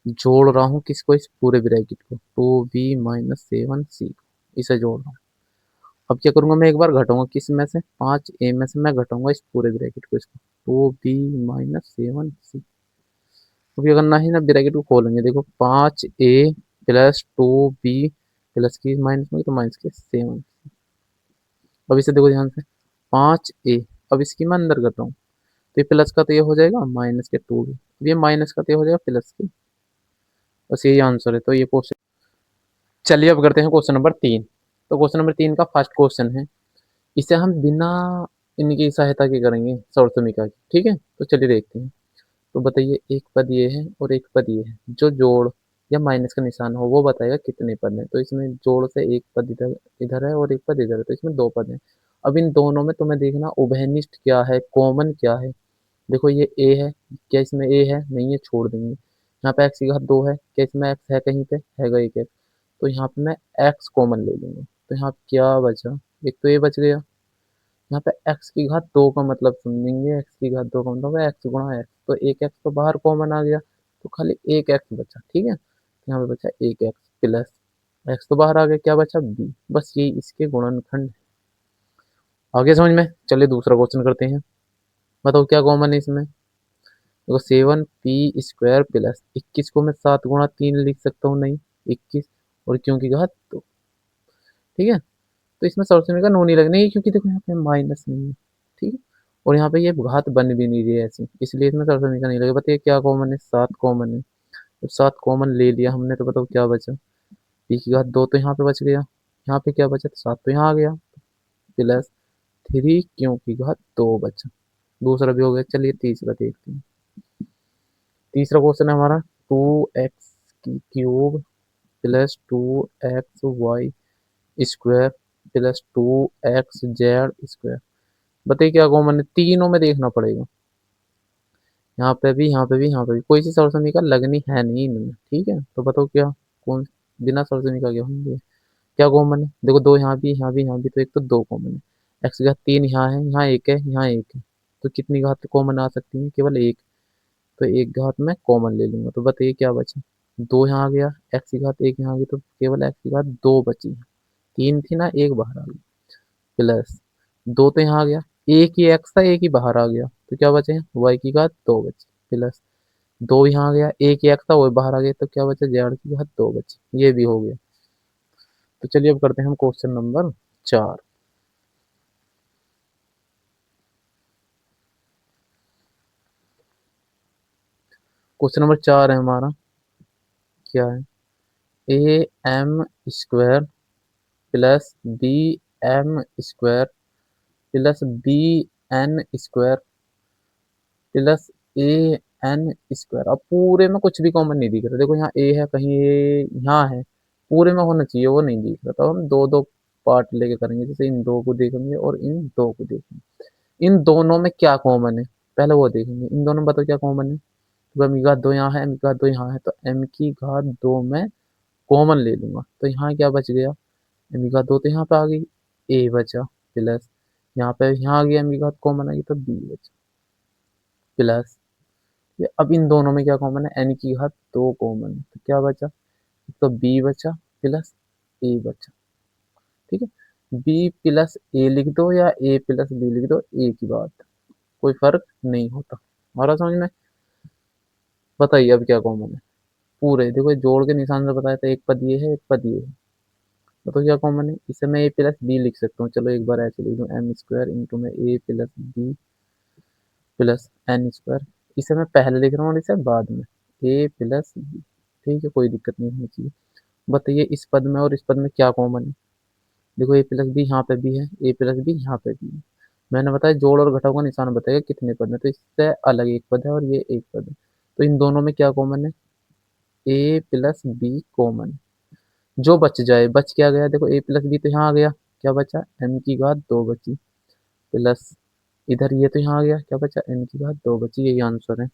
जोड़ रहा हूँ किसको, इस पूरे ब्रैकेट को, 2b माइनस 7c, इसे जोड़ रहा हूँ। अब क्या करूंगा, मैं एक बार घटाऊंगा किस में से, 5a में से मैं घटाऊंगा इस पूरे ब्रैकेट को, इसको 2b माइनस 7c। अब क्या करना है ना, ब्रैकेट को खोलेंगे, देखो 5a प्लस 2b प्लस की माइनस में तो माइनस के 7। अब इसे देखो ध्यान से, 5a, अब इसकी मैं अंदर करता हूँ, तो ये प्लस का तो ये हो जाएगा माइनस के 2b, ये माइनस का तो ये हो जाएगा प्लस के, बस यही आंसर है। तो ये क्वेश्चन, चलिए अब करते हैं क्वेश्चन नंबर 3। तो क्वेश्चन नंबर 3 का फर्स्ट क्वेश्चन है, इसे हम बिना इनकी सहायता के करेंगे, सौर समीकरण की। ठीक है, तो चलिए देखते हैं। तो बताइए, एक पद ये है और एक पद ये है, जो जोड़ या माइनस का निशान हो वो बताएगा कितने पद हैं। तो इसमें जोड़ से एक पद इधर इधर है और एक पद इधर है, तो इसमें दो पद हैं। अब इन दोनों में तुम्हें देखना उभयनिष्ठ क्या है, कॉमन क्या है। देखो ये ए है, क्या इसमें ए है, नहीं है, छोड़ देंगे। यहाँ पे एक्स की घात 2 है, क्या इसमें एक्स है, कहीं पे हैगा एक एक्स, तो यहाँ पे मैं एक्स कॉमन ले लूंगा। तो यहाँ पे क्या बचा, एक तो ए बच गया। यहाँ पे एक्स की घात 2 का मतलब समझेंगे, एक्स की घात 2 का मतलब है एक्स गुणा एक्स, तो एक एक्स तो बाहर कॉमन आ गया, तो खाली एक एक्स बचा। ठीक है, तो यहाँ पे बचा एक एक्स प्लस एक्स तो बाहर आ गया, क्या बचा बी, बस यही इसके गुणनखंड। आगे समझ में, चलिए दूसरा क्वेश्चन करते हैं। बताओ क्या कॉमन है इसमें। देखो 7p² प्लस 21 को मैं 7 गुणा 3 लिख सकता हूँ, नहीं 21 और क्यों की घात 2। ठीक है, तो इसमें सरसों का नो नहीं लगना है, क्योंकि देखो यहाँ पे माइनस नहीं है। ठीक है, और यहाँ पे ये घात बन भी नहीं रही है ऐसी, इसलिए इसमें सरसों का नहीं लगेगा। बताइए क्या कॉमन है, 7 कॉमन है। जब 7 कॉमन ले लिया हमने, तो बताओ क्या बचा, पी की घात 2 तो यहाँ पे बच गया, यहाँ पे क्या बचा, तो 7 तो यहाँ आ गया, प्लस 3 क्यों की घात 2 बचा। दूसरा भी हो गया, चलिए तीसरा देखते हैं। तीसरा क्वेश्चन है हमारा, 2x³ plus 2xy square plus 2xz square. बताइए क्या कॉमन है, तीनों में देखना पड़ेगा, यहाँ पे भी यहाँ पे भी यहाँ पे भी, कोई सी सरल समीकरण लगनी है नहीं इनमें। ठीक है, तो बताओ क्या, कौन, बिना सरल समीकरण के होंगे, क्या कॉमन है। देखो दो यहाँ भी यहाँ भी यहाँ भी, तो एक तो दो कॉमन है, एक्स की घात 3 यहाँ है, यहाँ एक है, यहाँ एक है, तो कितनी घात कॉमन आ सकती है, केवल एक, तो एक घात मैं कॉमन ले लूंगा। तो बताइए क्या बचा, 2 यहाँ आ गया, एक्स की घात 1 यहाँ आ गई, तो केवल एक्स की घात 2 बची, 3 थी ना, एक बाहर आ गई, प्लस 2 तो यहाँ आ गया, एक ही एक्स था एक ही बाहर आ गया, तो क्या बचे, वाई की घात 2 बची, प्लस 2 यहाँ आ गया, एक ही एक्स था वो बाहर आ गया, तो क्या बचा, जेड की घात 2 बची, ये भी हो गया। तो चलिए अब करते हैं हम क्वेश्चन नंबर 4। क्वेश्चन नंबर 4 है हमारा, क्या है, am² plus bm² plus bn² plus an²। अब पूरे में कुछ भी कॉमन नहीं दिख रहा, देखो यहाँ ए है, कहीं ए यहाँ है, पूरे में होना चाहिए, वो नहीं दिख रहा, तो हम दो दो पार्ट लेके करेंगे, जैसे इन दो को देखेंगे और इन दो को देखेंगे। इन दोनों में क्या कॉमन है, पहले वो देखेंगे, इन दोनों में बताओ क्या कॉमन है। तो एम की घात 2 यहाँ है, एम की घात 2 यहाँ है, तो एम की घात 2 में कॉमन ले लूंगा, तो यहाँ क्या बच गया, एम की घात 2 तो यहाँ पे आ गई, ए बचा, प्लस यहाँ पे यहाँ आ गया, एम की घात कॉमन आ गई, तो बी बचा, प्लस ये अब इन दोनों में क्या कॉमन है, एन की घात 2 कॉमन है, तो क्या बचा, तो बी बचा प्लस ए बचा। ठीक है, बी प्लस ए लिख दो या ए प्लस बी लिख दो, एक ही बात, कोई फर्क नहीं होता। हमारा समझ में, बताइए अब क्या कॉमन है। पूरे देखो, जोड़ के निशान से बताया था, एक पद ये है एक पद ये है, तो क्या कॉमन है, इसे मैं ए प्लस बी लिख सकता हूँ। चलो एक बार ऐसे लिख दूँ, एम स्क्वायर इंटू में a plus b plus n square. इसे मैं पहले लिख रहा हूँ और इसे बाद में, ए प्लस बी। ठीक है, कोई दिक्कत नहीं होनी चाहिए। बताइए इस पद में और इस पद में क्या कॉमन है। देखो ए प्लस बी यहाँ पे भी है, ए प्लस बी यहाँ पे भी है। मैंने बताया जोड़ और घटाव का निशान बताएगा कितने पद है, तो इससे अलग एक पद है और ये एक पद है। तो इन दोनों में क्या कॉमन है, ए प्लस बी कॉमन। जो बच जाए, बच क्या गया, देखो ए प्लस बी तो यहाँ आ गया, क्या बचा, एम की घात दो बची, प्लस इधर ये तो यहाँ आ गया, क्या बचा, एन की घात दो बची। यही आंसर है।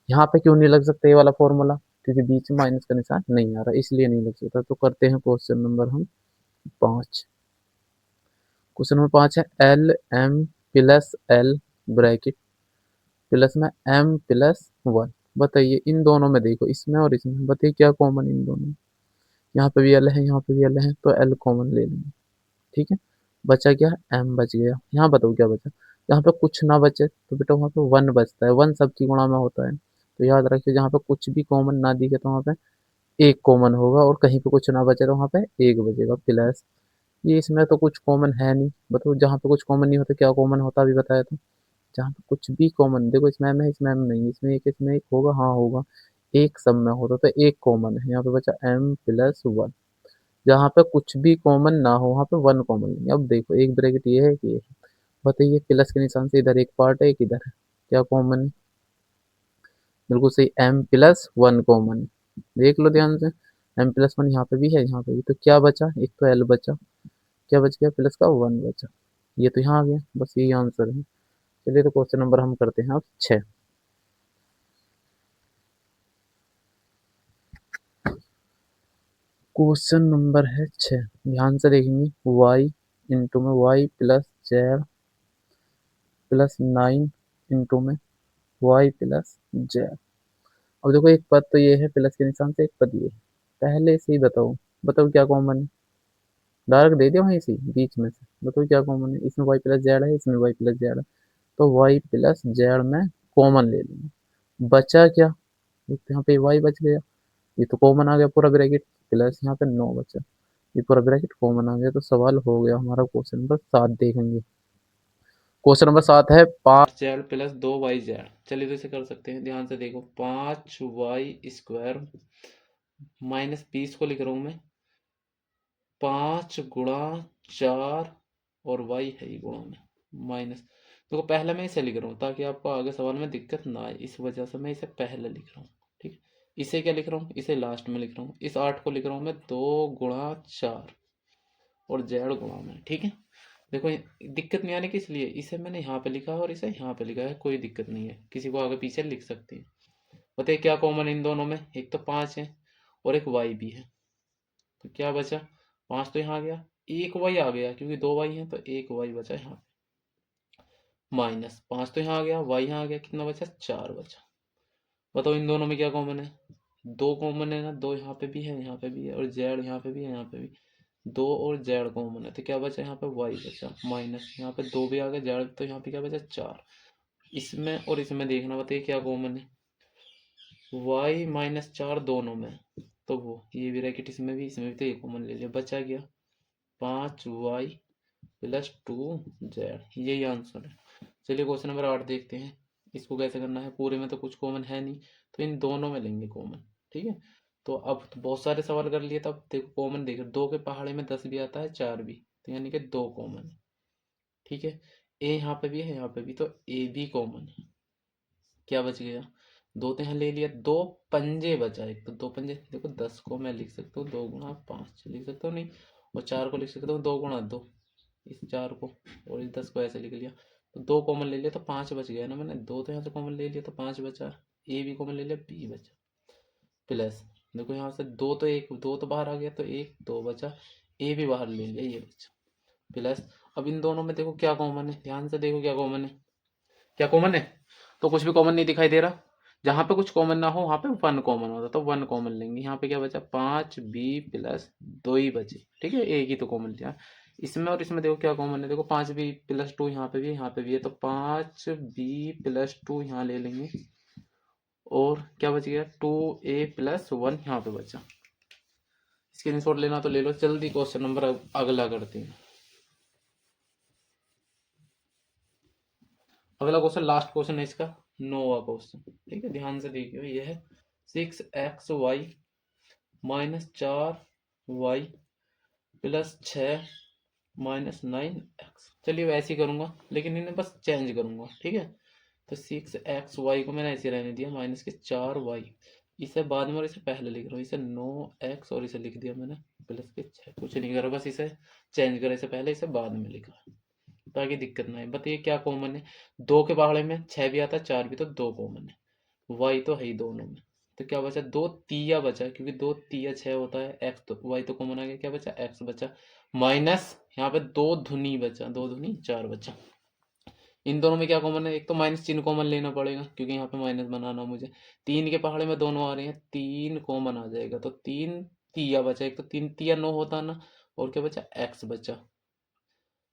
यहाँ पे क्यों नहीं लग सकता ये वाला फॉर्मूला, क्योंकि बीच में माइनस का निशान नहीं आ रहा, इसलिए नहीं लग सकता। तो करते हैं क्वेश्चन नंबर हम 5। क्वेश्चन नंबर 5 है L M plus L bracket plus में एम प्लस वन। बताइए इन दोनों में, देखो इसमें और इसमें, बताइए क्या कॉमन इन दोनों में। यहाँ पे भी एल है, यहाँ पे भी एल है, तो एल कॉमन ले लेंगे। ठीक है, बचा क्या, एम बच गया। यहाँ बताओ क्या बचा, जहाँ पे कुछ ना बचे तो बेटा वहाँ पे वन बचता है, वन सबकी गुणा में होता है। तो याद रखिए जहाँ पे कुछ भी कॉमन ना दिखे तो वहाँ पे एक कॉमन होगा, और कहीं पे कुछ ना बचे तो वहाँ पे एक बचेगा प्लस। ये इसमें तो कुछ कॉमन है नहीं, बताओ जहाँ पे कुछ कॉमन नहीं होता क्या कॉमन होता, अभी बताया था। जहाँ पे कुछ भी कॉमन, देखो इसमें एम है, इसमें एम नहीं, इसमें एक होगा, हाँ होगा, एक सब में होता तो एक कॉमन है। यहाँ पे बचा एम प्लस वन। जहाँ पे कुछ भी कॉमन ना हो वहाँ पे वन कॉमन नहीं। अब देखो एक ब्रैकेट ये है कि ये है। बताइए प्लस के निशान से इधर एक पार्ट है, एक इधर है, क्या कॉमन है, बिल्कुल सही, एम प्लस वन कॉमन है। देख लो ध्यान से, एम प्लस वन यहाँ पे भी है, यहाँ पे भी, तो क्या बचा, एक तो एल बचा, क्या बच गया, प्लस का वन बचा। ये तो यहाँ आ गया, बस यही आंसर है। चलिए तो क्वेश्चन नंबर हम करते हैं अब 6। क्वेश्चन नंबर है 6, ध्यान से देखेंगे। वाई इंटू में y plus z plus nine into में वाई प्लस जेड। अब देखो एक पद तो ये है प्लस के निशान से, एक पद ये है। पहले से ही बताओ, बताओ क्या कॉमन है, डायरेक्ट दे दिया वहीं से बीच में से। बताओ क्या कॉमन है, इसमें वाई प्लस जेड है, इसमें वाई प्लस जेड है, तो वाई प्लस जेड में कॉमन ले लेंगे। बचा क्या, एक तो यहाँ पे वाई बच गया, ये तो कॉमन आ गया पूरा ब्रैकेट, प्लस यहाँ पे 9 बचा, ये पूरा ब्रैकेट कॉमन आ गया। तो सवाल हो गया हमारा क्वेश्चन नंबर 7। देखेंगे क्वेश्चन नंबर 7 है 5 जेड प्लस 2 वाई जेड। चलिए तो इसे कर सकते हैं, ध्यान से देखो, 5 वाई स्क्वायर माइनस 20 को लिख रहा हूँ मैं, 5 गुणा 4 और वाई है ये गुणा में माइनस। देखो पहले मैं इसे लिख रहा हूँ ताकि आपको आगे सवाल में दिक्कत ना आए, इस वजह से मैं इसे पहले लिख रहा हूँ। ठीक है, इसे क्या लिख रहा हूँ, इसे लास्ट में लिख रहा हूँ। इस 8 को लिख रहा हूँ मैं 2 गुणा 4 और जेड गुणा में। ठीक है, देखो दिक्कत नहीं आने की, इसलिए इसे मैंने यहाँ पे लिखा है और इसे यहाँ पे लिखा है, कोई दिक्कत नहीं है, किसी को आगे पीछे लिख सकते हैं। बताइए क्या कॉमन इन दोनों में, एक तो 5 है और एक वाई भी है, तो क्या बचा, 5 तो यहाँ आ गया, एक वाई आ गया क्योंकि 2 वाई है, तो एक वाई बचा यहाँ, माइनस 5 तो यहाँ आ गया, वाई यहाँ आ गया, कितना बचा, 4 बचा। बताओ इन दोनों में क्या कॉमन है, दो कॉमन है ना, दो यहाँ पे भी है, यहाँ पे भी है, और जेड यहाँ पे भी है, यहाँ पे भी, दो और जेड कॉमन है, तो क्या बचा यहाँ पे, वाई बचा, माइनस यहाँ पे दो भी आ गए, जेड, तो यहाँ पे क्या बचा, 4। इसमें और इसमें देखना, बताइए क्या कॉमन है, वाई माइनस 4 दोनों में, तो वो ये भी ब्रैकेट इसमें भी तो ये कॉमन ले लिया, बचा गया 5 वाई प्लस 2 जेड, यही आंसर है। चलिए क्वेश्चन नंबर 8 देखते हैं, इसको कैसे करना है। पूरे में तो कुछ कॉमन है नहीं, तो इन दोनों में लेंगे कॉमन। ठीक है, तो अब तो बहुत सारे सवाल कर लिए, तब देखो कॉमन देखो, 2 के पहाड़े में 10 भी आता है, 4 भी, तो यानी कि 2 कॉमन है। ठीक है, ए यहाँ पे भी है, यहाँ पे भी, तो ए भी कॉमन है। क्या बच गया, दो तो यहाँ ले लिया, दो पंजे बचा, एक तो दो पंजे, देखो 10 को मैं लिख सकता हूँ 2 गुणा 5 लिख सकता हूँ, नहीं, और 4 को लिख सकता हूँ 2 गुणा 2, इस 4 को और इस 10 को ऐसे लिख लिया, तो 2 कॉमन ले लिया तो 5 बच गया ना, मैंने 2 तो यहाँ से कॉमन ले लिया तो 5 बचा, ए भी कॉमन ले लिया, बी बचा, प्लस देखो यहाँ से दो तो एक, दो तो बाहर आ गया तो एक, दो बचा, ए भी बाहर ले लिया, ये बचा, प्लस अब इन दोनों में देखो क्या कॉमन है, ध्यान से देखो क्या कॉमन है, क्या कॉमन है, तो कुछ भी कॉमन नहीं दिखाई दे रहा। जहां पे कुछ कॉमन ना हो वहां पे वन कॉमन होता, तो वन कॉमन लेंगे। यहाँ पे क्या बचा, 5 बी प्लस 2 ही बचे। ठीक है, एक ही तो कॉमन लिया। इसमें और इसमें देखो क्या कॉमन है, देखो 5 बी प्लस 2 यहाँ पे भी, यहाँ पे भी है, तो 5 बी प्लस 2 यहाँ ले लेंगे, और क्या बच गया, 2 ए प्लस 1 यहाँ पे बचा। स्क्रीनशॉट लेना तो ले लो, जल्दी क्वेश्चन नंबर अगला करते हैं। अगला क्वेश्चन लास्ट क्वेश्चन है इसका, नौवां क्वेश्चन। ठीक है, ध्यान से देखिए, ये है 6xy minus 4y plus 6 - 9x। चलिए वैसे ही करूंगा, लेकिन इन्हें बस चेंज करूंगा। ठीक है, तो 6xy को मैंने ऐसे रहने दिया, माइनस के 4y, इसे बाद में और इसे पहले लिख रहा हूँ, इसे 9x और इसे लिख दिया मैंने प्लस के 6। कुछ नहीं करा, बस इसे चेंज करा, इसे पहले इसे बाद में लिखा ताकि दिक्कत ना आए। बताइए क्या कॉमन है, दो के पहाड़े में 6 भी आता है, 4 भी, तो 2 कॉमन है, वाई तो है ही दोनों में। तो क्या बचा, 2 तिया बचा, क्योंकि 2 तिया 6 होता है, एक्स तो वाई तो कॉमन आ गया, क्या बचा, एक्स बचा, माइनस यहाँ पे 2 धुनी बचा, 2 धुनी 4 बचा। इन दोनों में क्या कॉमन है, एक तो माइनस चिन्ह कॉमन लेना पड़ेगा, क्योंकि यहाँ पे माइनस बनाना मुझे। 3 के पहाड़े में दोनों आ रहे हैं, 3 कॉमन आ जाएगा, तो 3 तिया बचा, एक तो 3 तिया 9 होता ना, और क्या बचा, एक्स बचा।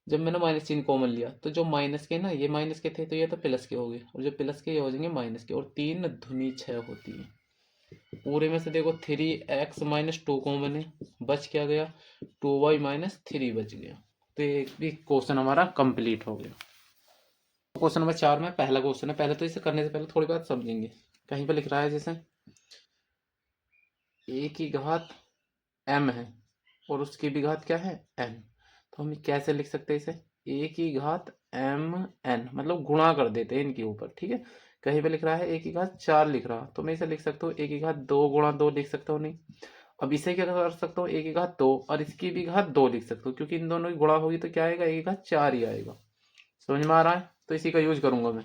जब मैंने माइनस चिन्ह कॉमन लिया, तो जो माइनस के ना, ये माइनस के थे, तो ये तो प्लस के हो गए, और जो प्लस के ये हो जाएंगे माइनस के, और 3 धुनी 6 होती है। पूरे में से देखो 3x - 2 कॉमन है, बच क्या गया, 2y - 3 बच गया। तो ये भी क्वेश्चन हमारा कंप्लीट हो गया। क्वेश्चन नंबर 4 में पहला क्वेश्चन है, पहले तो इसे करने से पहले थोड़ी बात समझेंगे। कहीं पर लिख रहा है जैसे a की घात m है और उसकी भी घात क्या है, n। तो हम कैसे लिख सकते हैं इसे, a की घात m n, मतलब गुणा कर देते हैं इनके ऊपर। ठीक है, कहीं पे लिख रहा है a की घात 4 लिख रहा, तो मैं इसे लिख सकता हूँ a की घात 2 गुणा 2 लिख सकता हूँ, नहीं। अब इसे क्या कर सकता हूँ, a की घात 2 और इसकी भी घात 2 लिख सकता हूँ, क्योंकि इन दोनों की गुणा होगी तो क्या आएगा, a की घात 4 ही आएगा। समझ में आ रहा है, तो इसी का यूज करूंगा मैं।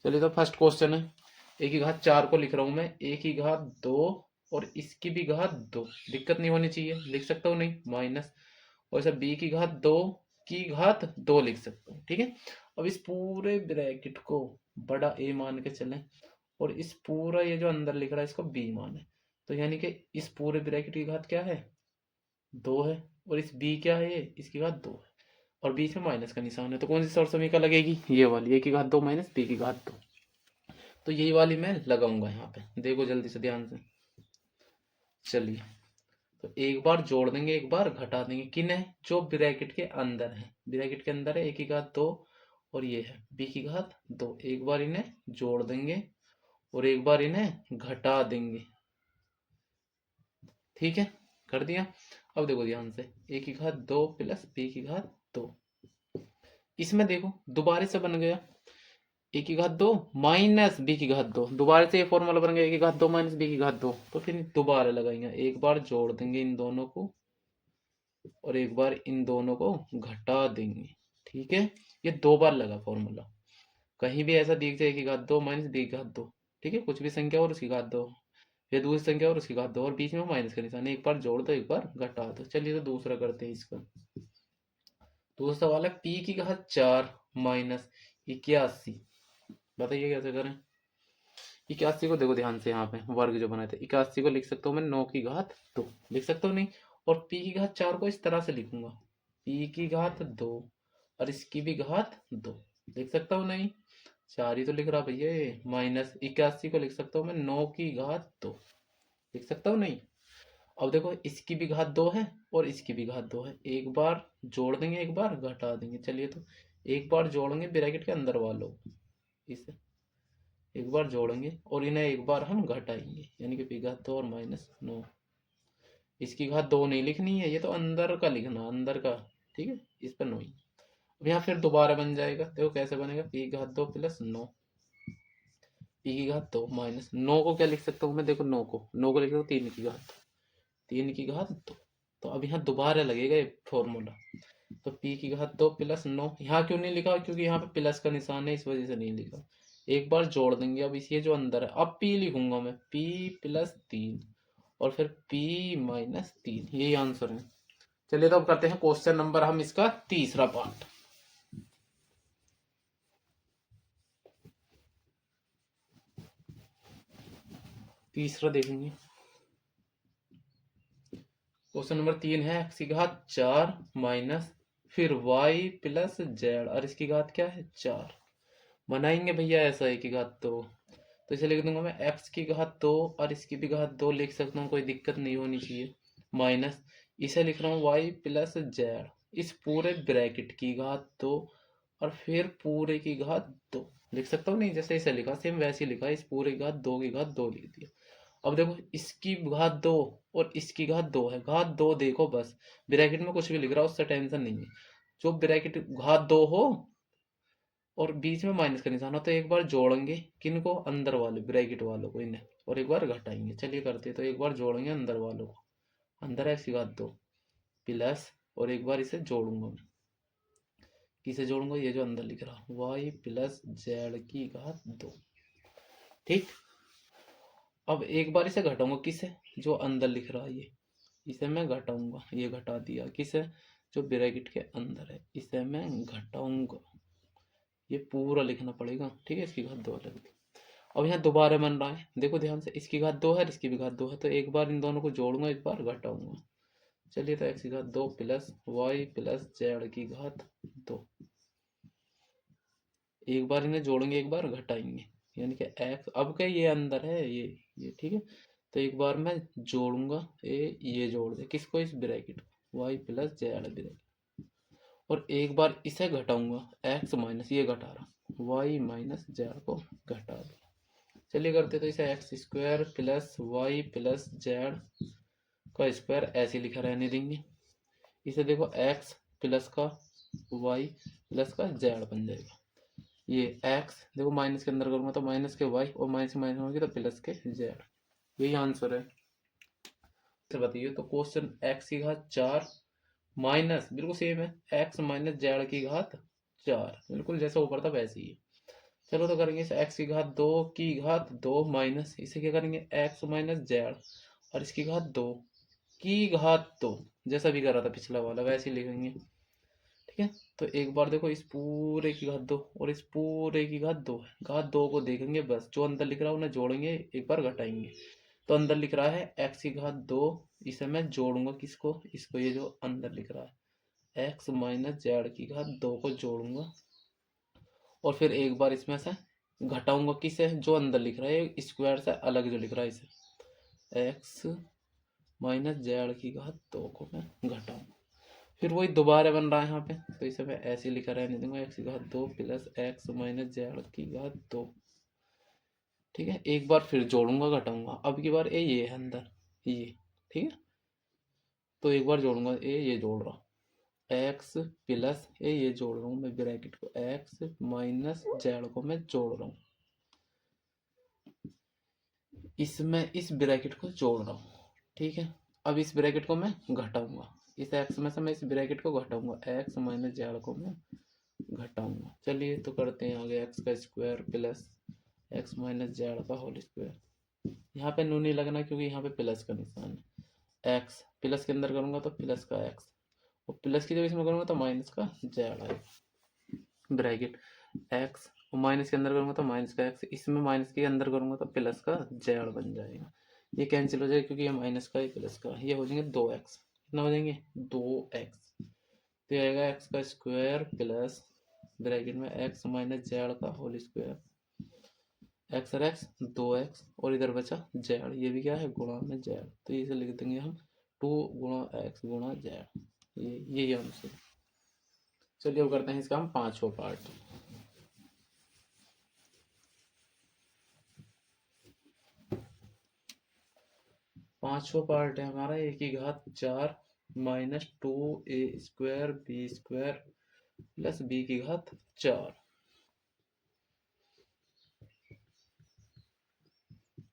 चलिए, तो फर्स्ट क्वेश्चन है, a की घात 4 को लिख रहा हूं मैं, a की घात 2 और इसकी भी घात 2, दिक्कत नहीं होनी चाहिए, लिख सकता हूँ, नहीं, माइनस, और ऐसा b की घात 2 की घात 2 लिख सकता हूँ। ठीक है, अब इस पूरे ब्रैकेट को बड़ा A मान के चलें, और इस पूरा ये जो अंदर लिख रहा है इसको b माने, तो यानी कि इस पूरे ब्रैकेट की घात क्या है, 2 है, और इस b क्या है, ये इसकी घात 2 है, और बीच में माइनस का निशान है, तो कौन सी सौर समीकरण लगेगी, ये वाली, a की घात 2 माइनस b की घात 2। तो यही वाली मैं लगाऊंगा यहाँ पे, देखो जल्दी से ध्यान से। चलिए, तो एक बार जोड़ देंगे, एक बार घटा देंगे, किन है, जो ब्रैकेट के अंदर है, ब्रैकेट के अंदर है, a की घात 2 और ये है b की घात 2, एक बार इन्हें जोड़ देंगे और एक बार इन्हें घटा देंगे। ठीक है, कर दिया। अब देखो ध्यान से, a की घात 2 प्लस b की घात 2, इसमें देखो दोबारा से बन गया ए की घात 2 माइनस बी की घात 2, दोबारा से ये फॉर्मूला बन गया, ए की घात 2 माइनस बी की घात 2। तो फिर दोबारा लगाएंगे, एक बार जोड़ देंगे इन दोनों को और एक बार इन दोनों को घटा देंगे। ठीक है, ये 2 बार लगा फॉर्मूला, कहीं भी ऐसा दिख जाए, ए की घात 2 माइनस बी की घात 2। ठीक है, कुछ भी संख्या और उसकी घात 2, फिर दूसरी संख्या और उसकी घात 2, और बीच में माइनस का निशान, एक बार जोड़ दो एक बार घटा दो। चलिए, तो दूसरा करते हैं इसका। दूसरा सवाल है पी की घात 4 माइनस 81। बताइए कैसे करें। 81 को देखो ध्यान से, यहाँ पे वर्ग जो बनाए थे, 81 को लिख सकता हूँ मैं 9 की घात 2, लिख सकता हूँ, नहीं। और p की घात 4 को इस तरह से लिखूंगा, p की घात 2 और इसकी भी घात 2, लिख सकता हूँ, नहीं। 4 ही तो लिख रहा भैया ये, माइनस 81 को लिख सकता हूँ मैं 9 की घात 2, लिख सकता हूँ, नहीं। अब देखो इसकी भी घात 2 है और इसकी भी घात 2 है, एक बार जोड़ देंगे एक बार घटा देंगे। चलिए, तो एक बार जोड़ेंगे ब्रैकेट के अंदर वालों, इसे एक बार जोड़ेंगे और इन्हें एक बार हम घटाएंगे, यानी कि पी घात 2 और माइनस 9। इसकी घात 2 नहीं लिखनी है, ये तो अंदर का लिखना, अंदर का। ठीक है, इस पर 9 ही। अब यहाँ फिर दोबारा बन जाएगा, देखो कैसे बनेगा, पी घात 2 प्लस 9, पी की घात 2 माइनस 9 को क्या लिख सकता हूँ मैं, देखो 9 को लिख सकता हूँ 3 की घात, 3 की घात 2। तो अब यहाँ दोबारा लगेगा ये फॉर्मूला, तो p की घात 2 प्लस 9, यहाँ क्यों नहीं लिखा, क्योंकि यहाँ पे प्लस का निशान है, इस वजह से नहीं लिखा। एक बार जोड़ देंगे, अब इस ये जो अंदर है, अब p लिखूंगा मैं, p प्लस 3 और फिर p माइनस 3, यही आंसर है। चलिए, तो अब करते हैं क्वेश्चन नंबर हम इसका तीसरा पार्ट। तीसरा देखेंगे, क्वेश्चन नंबर 3 है, x की घात 4 माइनस फिर y प्लस जेड और इसकी घात क्या है 4। बनाएंगे भैया ऐसा है की घात तो इसे लिख दूंगा मैं x की घात 2 और इसकी भी घात 2 लिख सकता हूँ, कोई दिक्कत नहीं होनी चाहिए। माइनस इसे लिख रहा हूँ वाई प्लस जेड, इस पूरे ब्रैकेट की घात 2 और फिर पूरे की घात 2 लिख सकता हूँ नहीं, जैसे इसे लिखा सेम वैसे ही लिखा, इस पूरे की घात 2 की घात 2 लिख दिया। अब देखो इसकी घात 2 और इसकी घात 2 है, घात 2 देखो बस, ब्रैकेट में कुछ भी लिख रहा हो उससे टेंशन नहीं है। जो ब्रैकेट घात 2 हो और बीच में माइनस का निशान हो तो एक बार जोड़ेंगे किनको, अंदर वाले ब्रैकेट वालों को इन्हें, और एक बार घटाएंगे। चलिए करते हैं, तो एक बार जोड़ेंगे अंदर वालों को, अंदर है एक्स की घात 2 प्लस, और एक बार इसे जोड़ूंगा मैं, किसे जोड़ूंगा, ये जो अंदर लिख रहा वाई प्लस जेड की घात 2। ठीक, अब एक बार इसे घटाऊंगा, किसे, जो अंदर लिख रहा है ये, इसे मैं घटाऊंगा, ये घटा दिया, किसे, जो ब्रैकेट के अंदर है इसे मैं घटाऊंगा, ये पूरा लिखना पड़ेगा। ठीक है, इसकी घात 2 अलग थी। अब यहाँ दोबारा बन रहा है, देखो ध्यान से, इसकी घात 2 है और इसकी भी घात 2 है, तो एक बार इन दोनों को जोड़ूंगा, एक बार घटाऊंगा। चलिए, तो एक्स की घात 2 प्लस वाई प्लस जेड की घात 2, एक बार इन्हें जोड़ेंगे एक बार घटाएंगे, यानी कि एक्स, अब क्या ये अंदर है ये ठीक है, तो एक बार मैं जोड़ूंगा, ये जोड़ दे किसको, इस ब्रैकेट को, वाई प्लस जेड ब्रैकेट, और एक बार इसे घटाऊंगा, एक्स माइनस ये घटा रहा वाई माइनस जेड को घटा दिया। चलिए करते, तो इसे x square plus y plus z का स्क्वायर ऐसे लिखा रहने देंगे। इसे देखो एक्स प्लस का वाई प्लस का जेड बन जाएगा। ये एक्स देखो माइनस के अंदर करूंगा तो माइनस के वाई, और माइनस के माइनस होगी तो प्लस के जेड, यही आंसर है। तो बताइए, तो क्वेश्चन एक्स की घात 4 माइनस, बिल्कुल सेम है, एक्स माइनस जेड की घात 4, बिल्कुल जैसा ऊपर था वैसे ही है। चलो, तो करेंगे इसे एक्स की घात 2 की घात 2 माइनस, इसे क्या करेंगे एक्स माइनस जेड, और इसकी घात 2 की घात 2, जैसा भी कर रहा था पिछला वाला वैसे ही लिखेंगे। ठीक है, तो एक बार देखो इस पूरे की घात 2 और इस पूरे की घात 2 है, घात 2 को देखेंगे बस, जो अंदर लिख रहा है उन्हें जोड़ेंगे, एक बार घटाएंगे। तो अंदर लिख रहा है एक्स की घात 2, इसे मैं जोड़ूंगा किसको, इसको, ये जो अंदर लिख रहा है एक्स माइनस जेड की घात 2 को जोड़ूंगा, और फिर एक बार इसमें से घटाऊंगा, किसे, जो अंदर लिख रहा है स्क्वायर से अलग जो लिख रहा है इसे, एक्स माइनस जेड की घात 2 को मैं घटाऊंगा, फिर वही दोबारा बन रहा है यहाँ पे, तो इसे मैं ऐसे लिखा रहने दूंगा, एक्स की घात 2 प्लस एक्स माइनस जेड की घात 2। ठीक है, एक बार फिर जोड़ूंगा घटाऊंगा, अब की बार ये है अंदर ये, ठीक है, तो एक बार जोड़ूंगा, ये जोड़ रहा एक्स प्लस ये जोड़ रहा हूँ मैं ब्रैकेट को, एक्स माइनस जेड को मैं जोड़ रहा हूँ, इसमें इस ब्रैकेट को जोड़ रहा हूँ। ठीक है, अब इस ब्रैकेट को मैं घटाऊंगा, इस एक्स में से मैं इस ब्रैकेट को घटाऊंगा, एक्स माइनस जेड को मैं घटाऊंगा। चलिए, तो करते हैं आगे, एक्स का square plus x minus Z का होल स्क्वायर, यहाँ पे नून नहीं लगना क्योंकि यहाँ पे प्लस का निशान है, एक्स प्लस के अंदर करूंगा तो प्लस का एक्स, और प्लस की जब इसमें करूंगा तो माइनस का जेड आएगा, ब्रैकेट एक्स, और माइनस के अंदर करूंगा तो माइनस का एक्स, इसमें माइनस के अंदर करूंगा तो प्लस का जेड बन जाएगा, ये कैंसिल हो जाएगा क्योंकि ये माइनस का ये प्लस का, ये हो जाएंगे 2x, कितना हो जाएंगे 2x, तो ये आएगा एक्स का स्क्वायर प्लस ब्रैकेट में एक्स माइनस जेड का होल स्क्वायर, एक्स और एक्स 2x, और इधर बचा जेड, ये भी क्या है गुणा में जेड, तो इसे लिख देंगे हम 2 गुणा एक्स गुणा जेड, ये आंसर। चलिए, अब करते हैं इसका हम पांचवा पार्ट। पांचवा पार्ट है हमारा ए की घात 4 minus 2a square b square plus b की घात 4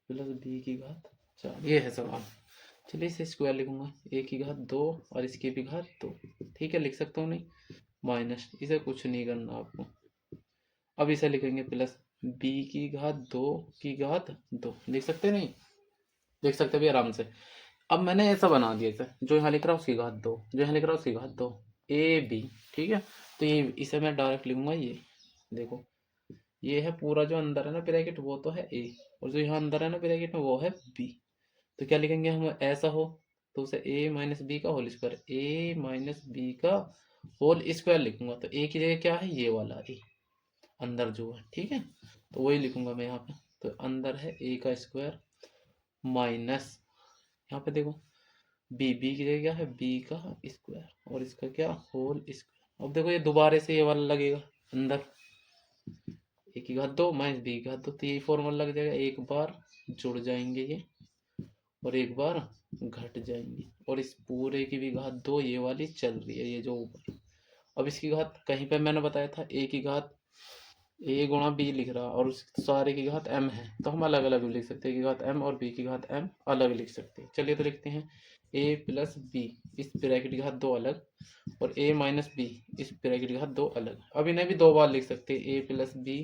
प्लस बी की घात 4, ये है सवाल। चलिए, इसे स्क्वायर लिखूंगा, ए की घात 2 और इसकी भी घात 2, ठीक है, लिख सकता हूँ नहीं, माइनस, इसे कुछ नहीं करना आपको। अब इसे लिखेंगे प्लस बी की घात 2 की घात 2, लिख सकते नहीं, देख सकते भी आराम से। अब मैंने ऐसा बना दिया, इसे जो यहाँ लिख रहा है उसकी घात 2, जो यहाँ लिख रहा है उसकी घात 2, ए बी, ठीक है, तो ये इसे मैं डायरेक्ट लिखूंगा, ये देखो, ये है पूरा जो अंदर है ना ब्रैकेट वो तो है ए, और जो यहाँ अंदर है ना ब्रैकेट में वो है बी, तो क्या लिखेंगे हम, ऐसा हो तो उसे ए माइनस बी का होल स्क्वायर, ए माइनस बी का होल स्क्वायर लिखूंगा, तो ए की जगह क्या है, ये वाला ए अंदर जो है, ठीक है, तो वही लिखूंगा मैं यहाँ पे, तो अंदर है ए का स्क्वायर माइनस, यहाँ पे देखो बी की जगह क्या है, बी का स्क्वायर और इसका क्या, होल स्क्वायर। अब देखो ये दोबारा से ये वाला लगेगा अंदर, ए की घात 2 माइनस बी की घात 2, तो यही फॉर्मूला लग जाएगा, एक बार जुड़ जाएंगे ये और एक बार घट जाएंगे, और इस पूरे की भी घात 2 ये वाली चल रही है, ये जो ऊपर। अब इसकी घात कहीं पे मैंने बताया था ए की घात ए गुणा बी लिख रहा और उस सारे की घात m है, तो हम अलग अलग भी लिख सकते हैं, की घात m और b की घात m अलग लिख सकते हैं। चलिए तो लिखते हैं a प्लस बी, इस ब्रैकेट की घात 2 अलग, और a माइनस बी, इस ब्रैकेट की घात 2 अलग। अब इन्हें भी 2 बार लिख सकते हैं, a प्लस बी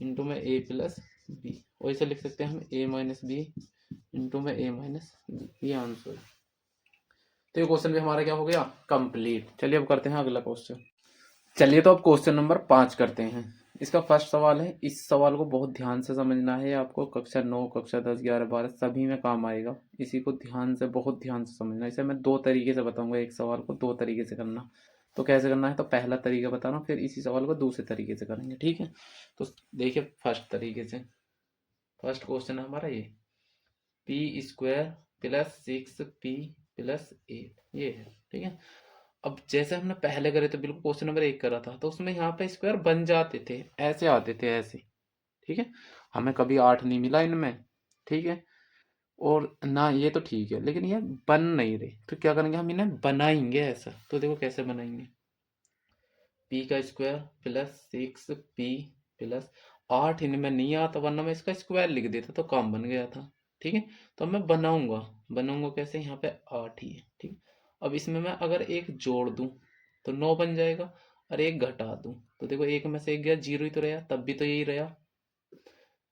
इंटू में a प्लस बी, वैसे लिख सकते हैं हम a माइनस बी इंटू में a माइनस बी, ये आंसर है। तो ये क्वेश्चन भी हमारा क्या हो गया, कंप्लीट। चलिए अब करते हैं अगला क्वेश्चन। चलिए तो अब क्वेश्चन नंबर 5 करते हैं। इसका फर्स्ट सवाल है, इस सवाल को बहुत ध्यान से समझना है, आपको कक्षा 9 कक्षा 10 11 12 सभी में काम आएगा। इसी को ध्यान से, बहुत ध्यान से समझना। इसे मैं 2 तरीके से बताऊंगा, एक सवाल को 2 तरीके से करना। तो कैसे करना है, तो पहला तरीका बताना, फिर इसी सवाल को दूसरे तरीके से करेंगे, ठीक है। तो देखिए फर्स्ट तरीके से, फर्स्ट क्वेश्चन है हमारा ये, P square plus 6p plus 8, ये है, ठीक है। अब जैसे हमने पहले करे तो बिल्कुल क्वेश्चन नंबर 1 करा था, तो उसमें यहाँ पे स्क्वायर बन जाते थे, ऐसे आते थे ऐसे, ठीक है। हमें कभी 8 नहीं मिला इनमें, ठीक है। और ना ये तो ठीक है, लेकिन ये बन नहीं रहे, तो क्या करेंगे हम, इन्हें बनाएंगे ऐसा। तो देखो कैसे बनाएंगे, पी का स्क्वायर प्लस 6p प्लस 8, इनमें नहीं आता, वरना मैं इसका स्क्वायर लिख देता तो काम बन गया था, ठीक है। तो मैं बनाऊंगा, बनाऊंगा कैसे, यहाँ पे 8 ही है, ठीक। अब इसमें मैं अगर एक जोड़ दूं तो 9 बन जाएगा, और एक घटा दूं तो देखो एक में से एक गया, 0 ही तो रहा, तब भी तो यही रहा।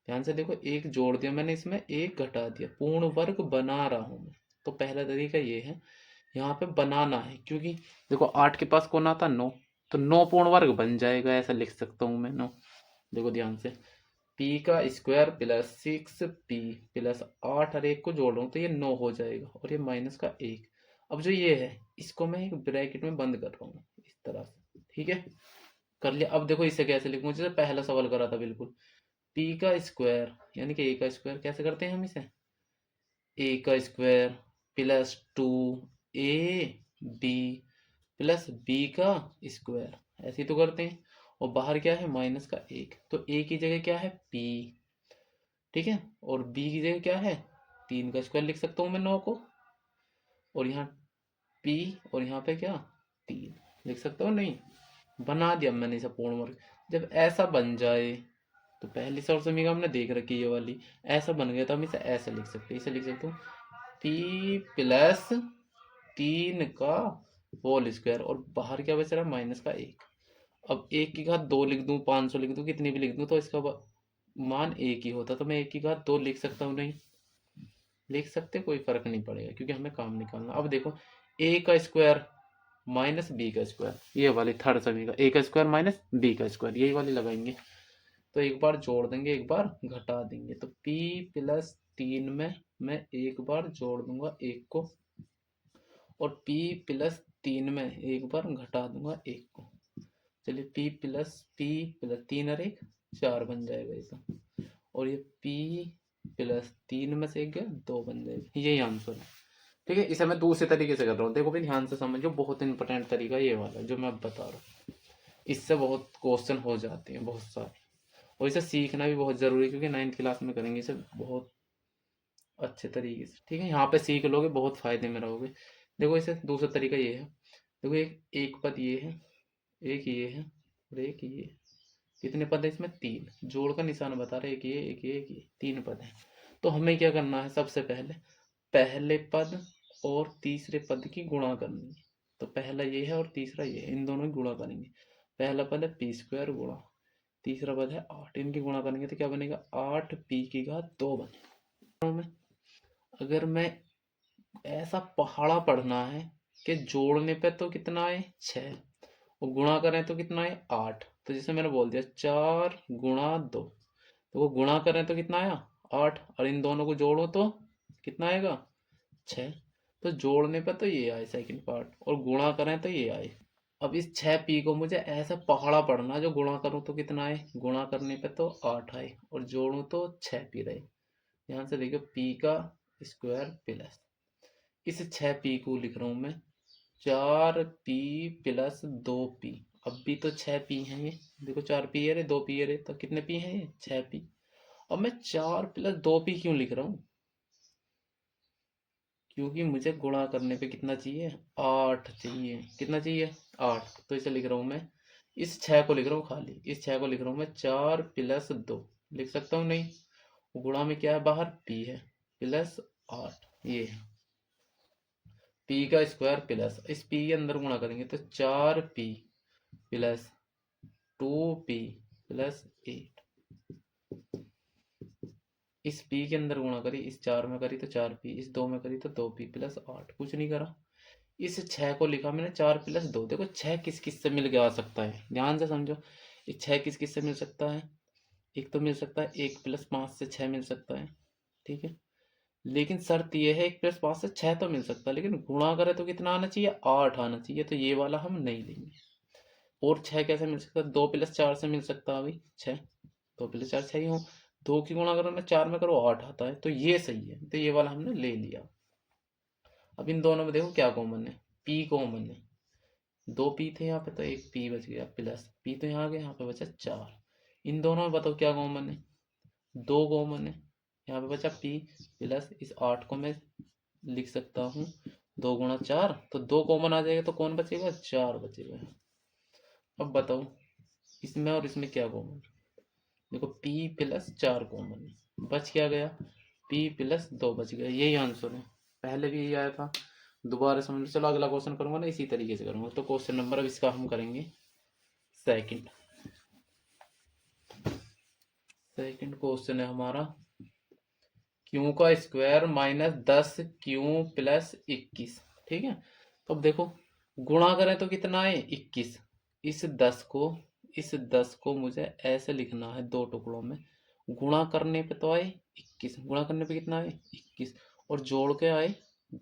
ध्यान से देखो, एक जोड़ दिया मैंने, इसमें एक घटा दिया, पूर्ण वर्ग बना रहा हूं मैं। तो पहला तरीका ये है, यहाँ पे बनाना है, क्योंकि देखो 8 के पास कौन आता, 9, तो 9 पूर्ण वर्ग बन जाएगा, ऐसा लिख सकता हूँ मैं 9। देखो ध्यान से, p का स्क्वायर प्लस 6p प्लस 8, और एक को जोड़ रहा हूँ तो ये 9 हो जाएगा, और ये माइनस का 1। अब जो ये है, इसको मैं एक ब्रैकेट में बंद कर रहा हूँ इस तरह से, ठीक है। कर लिया। अब देखो इसे कैसे लिखूंगा, जैसे पहला सवाल करा था बिल्कुल, p का स्क्वायर यानी कि a का स्क्वायर, कैसे करते हैं हम इसे, a का square plus 2ab plus b का स्क्वायर, ऐसे ही तो करते हैं। और बाहर क्या है, माइनस का 1, तो a की जगह क्या है, p, ठीक है। और b की जगह क्या है, 3 का स्क्वायर लिख सकता हूँ मैं 9 को, और यहाँ p, और यहाँ पे क्या, 3 लिख सकता हूँ, नहीं बना दिया मैंने इसे पूर्ण वर्ग। जब ऐसा बन जाए, तो पहली और समीकरण हमने देख रखी है ये वाली, ऐसा बन गया तो हम इसे ऐसे लिख सकते हैं, इसे लिख सकते हूँ p प्लस 3 का होल स्क्वायर, और बाहर क्या बच रहा है, माइनस का 1। अब 1 की घात 2 लिख दूं, 500 लिख दूं, कितनी भी लिख दूं, तो इसका मान 1 ही होता, तो मैं 1 की घात 2 लिख सकता हूँ, नहीं लिख सकते, कोई फर्क नहीं पड़ेगा, क्योंकि हमें काम निकालना। अब देखो, a का स्क्वायर माइनस बी का स्क्वायर, ये वाली थर्ड समीकरण, a का स्क्वायर माइनस बी का स्क्वायर, यही वाली लगाएंगे। तो एक बार जोड़ देंगे, एक बार घटा देंगे, तो p प्लस 3 में मैं एक बार जोड़ दूंगा 1 को, और p प्लस 3 में एक बार घटा दूंगा 1 को। चलिए p प्लस 3 और 1 4 बन जाएगा ये तो, और ये p प्लस 3 में से एक गया 2 बन जाएगा, यही आंसर है, ठीक है। इसे मैं दूसरे तरीके से कर रहा हूँ, देखो भाई ध्यान से समझो, बहुत इंपॉर्टेंट तरीका ये वाला जो मैं बता रहा हूँ, इससे बहुत क्वेश्चन हो जाते हैं बहुत सारे, और इसे सीखना भी बहुत जरूरी है, क्योंकि 9th क्लास में करेंगे इसे बहुत अच्छे तरीके से, ठीक है। यहाँ पे सीख लोगे, बहुत फायदे में रहोगे। देखो इसे दूसरा तरीका ये है, देखो एक पद ये है, एक ये है, और एक ये है। कितने पद है इसमें, 3, जोड़ का निशान बता रहे, एक ये एक ये एक ये, 3 पद है। तो हमें क्या करना है, सबसे पहले पहले पद और तीसरे पद की गुणा करनी है। तो पहला ये है और तीसरा ये है, इन दोनों की गुणा करेंगे। पहला पद है पी स्क्वायर गुणा, तीसरा पद है 8, इनकी गुणा करेंगे तो क्या बनेगा, 8p की घात 2 बनेगा। अगर मैं ऐसा पहाड़ा पढ़ना है कि जोड़ने पे तो कितना है 6, और गुणा करें तो कितना है 8, तो जैसे मैंने बोल दिया 4 गुणा 2, तो वो गुणा करें तो कितना आया 8, और इन दोनों को जोड़ो तो कितना आएगा 6। तो जोड़ने पे तो ये आए सेकंड पार्ट, और गुणा करें तो ये आए। अब इस 6p को मुझे ऐसा पहाड़ा पढ़ना, जो गुणा करूं तो कितना आए, गुणा करने पे तो 8 आए, और जोड़ूं तो 6p रहे। ध्यान से देखिए, p का स्क्वायर प्लस इस 6p को लिख रहा हूं मैं 4p प्लस 2p। अब भी तो 6p है ये, देखो 4p है रे 2p है रे, तो कितने p है ये 6p। अब मैं 4 प्लस 2p क्यों लिख रहा हूँ, क्योंकि मुझे गुणा करने पे कितना चाहिए 8 चाहिए। कितना चाहिए 8, तो इसे लिख रहा हूँ मैं, इस 6 को लिख रहा हूँ खाली, इस 6 को लिख रहा हूँ मैं 4 प्लस 2 लिख सकता हूँ नहीं, गुणा में क्या है बाहर p है प्लस 8, ये है p का स्क्वायर प्लस इस p के अंदर गुणा करेंगे तो 4p प्लस 2p प्लस 8, इस p के अंदर गुणा करी, इस 4 में करी तो 4p, इस 2 में करी तो 2p प्लस 8, कुछ नहीं करा। इस 6 को लिखा मैंने 4 प्लस 2। देखो 6 किस किस से मिल के आ सकता है, ध्यान से समझो। ये 6 किस किस से मिल सकता है, एक तो मिल सकता है 1 प्लस 5 से 6 मिल सकता है, ठीक है। लेकिन शर्त ये है 1 प्लस 5 से 6 तो मिल सकता है, लेकिन गुणा करे तो कितना आना चाहिए 8 आना चाहिए, तो ये वाला हम नहीं लेंगे। और 6 कैसे मिल सकता है, 2 प्लस 4 से मिल सकता है भाई 6, 2 प्लस 4 6 ही हो, 2 की गुणा करो मैं 4 में करो 8 आता है, तो ये सही है, तो ये वाला हमने ले लिया। अब इन दोनों में देखो क्या कॉमन है, p कॉमन है, 2p थे यहाँ पे तो एक p बच गया प्लस p तो यहाँ आ गया, यहाँ पे बचा 4। इन दोनों में बताओ क्या कॉमन है, 2 कॉमन है, यहाँ पे बचा p प्लस इस 8 को मैं लिख सकता हूँ 2 गुणा 4, तो 2 कॉमन आ जाएगा तो कौन बचेगा 4 बचेगा। अब बताओ इसमें और इसमें क्या कॉमन, देखो p प्लस 4 कॉमन है, बच क्या गया p प्लस 2 बच गया, यही आंसर है। पहले भी यही आया था, दोबारा समझ लो। चलो अगला क्वेश्चन करूंगा ना इसी तरीके से करूंगा, तो क्वेश्चन नंबर अब इसका हम करेंगे सेकंड। सेकंड क्वेश्चन है हमारा क्यू का स्क्वायर माइनस 10 क्यू प्लस 21, ठीक है। तो अब देखो गुणा करें तो कितना है 21, इस 10 को मुझे ऐसे लिखना है दो टुकड़ों में, गुणा करने पे तो आए 21, गुणा करने पे कितना आए 21, और जोड़ के आए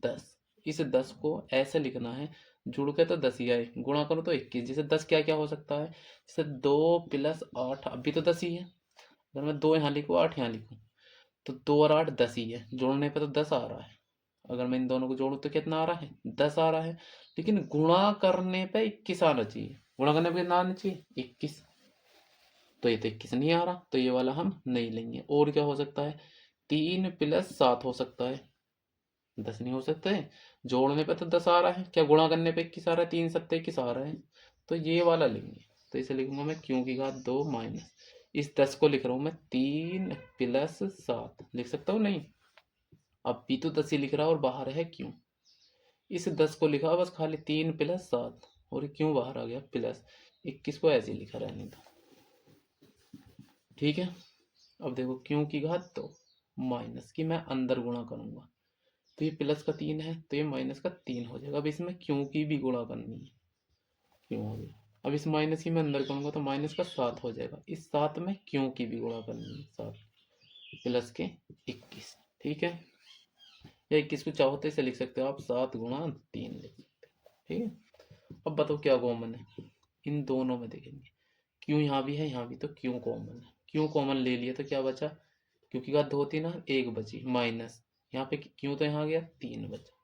10, इस 10 को ऐसे लिखना है, जुड़ के तो 10 ही आए, गुणा करो तो 21, जैसे 10 क्या क्या हो सकता है, जैसे 2 प्लस 8 अभी तो 10 ही है, अगर मैं 2 यहाँ लिखूँ 8 यहाँ लिखूँ तो 2 और 8 10 ही है, जोड़ने पे तो 10 आ रहा है, अगर मैं इन दोनों को जोड़ूं तो कितना आ रहा है 10 आ रहा है, लेकिन गुणा करने पे 21 आना चाहिए, गुणा करने पे कितना आना चाहिए 21, तो ये तो 21 नहीं आ रहा, तो ये वाला हम नहीं लेंगे। और क्या हो सकता है 3 प्लस 7 हो सकता है, 10 नहीं हो सकता है, जोड़ने पे तो 10 आ रहा है, क्या गुणा करने पे 21 आ रहा है, 3 सत्ते 21 आ रहा है, तो ये वाला लेंगे। तो इसे लिखूंगा मैं क्यों की घात 2 माइनस इस 10 को लिख रहा हूं मैं 3 प्लस 7 लिख सकता हूँ नहीं, अब पी तो 10 ही लिख रहा है और बाहर है क्यों, इस 10 को लिखा बस खाली 3 प्लस 7 और क्यों बाहर आ गया प्लस 21 को ऐसे ही लिखा रहने दो, ठीक है। अब देखो क्यों की घात 2 माइनस की मैं अंदर गुणा करूंगा, तो ये प्लस का 3 है तो ये माइनस का 3 हो जाएगा, अब इसमें क्यों की भी गुणा करनी है, क्यों हो गया, अब इस माइनस की मैं अंदर करूंगा तो माइनस का 7 हो जाएगा, इस 7 में क्यों की भी गुणा करनी है 7 प्लस के 21, ठीक है। या 21 को चाहो तो इसे लिख सकते हो आप 7 गुणा 3 लिख सकते हो, ठीक है। अब बताओ क्या कॉमन है, इन दोनों में देखेंगे क्यों यहाँ भी है यहाँ भी, तो क्यों कॉमन है, क्यों कॉमन ले लिया तो क्या बचा, क्योंकि का 2 थी ना एक बची माइनस, यहाँ पे क्यों तो यहाँ गया 3 बचा।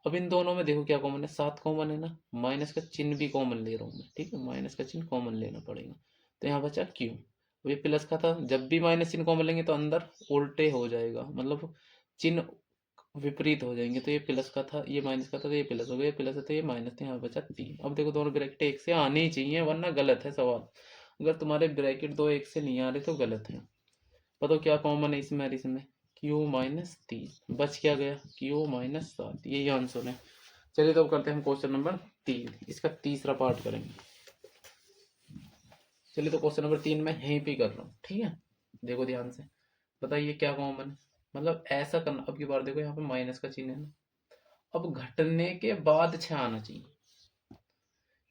अब इन दोनों में देखो क्या कॉमन है 7 कॉमन है ना, माइनस का चिन्ह भी कॉमन ले रहा हूँ मैं, ठीक है, माइनस का चिन्ह कॉमन लेना पड़ेगा, तो यहाँ बचा क्यों। अब ये प्लस का था, जब भी माइनस चिन्ह कॉमन लेंगे तो अंदर उल्टे हो जाएगा, मतलब चिन्ह विपरीत हो जाएंगे, तो ये प्लस का था ये माइनस का था तो ये प्लस हो गया, ये प्लस है तो ये माइनस था, यहाँ बचा 3। अब देखो दोनों ब्रैकेट एक से आने ही चाहिए वरना गलत है सवाल, अगर तुम्हारे ब्रैकेट दो एक से नहीं आ रहे तो गलत है। बताओ क्या कॉमन है इसमें और इसमें, क्यू माइनस 3, बच क्या गया क्यू माइनस 7, यही आंसर है। चलिए तो अब करते हैं हम क्वेश्चन नंबर 3, इसका तीसरा पार्ट करेंगे। चलिए तो क्वेश्चन नंबर 3 मैं यहीं पे कर रहा हूँ, ठीक है, देखो ध्यान से, बताइए क्या कॉमन है, मतलब ऐसा करना। अब की बार देखो यहाँ पे माइनस का चिन्ह है ना, अब घटने के बाद 6 आना चाहिए,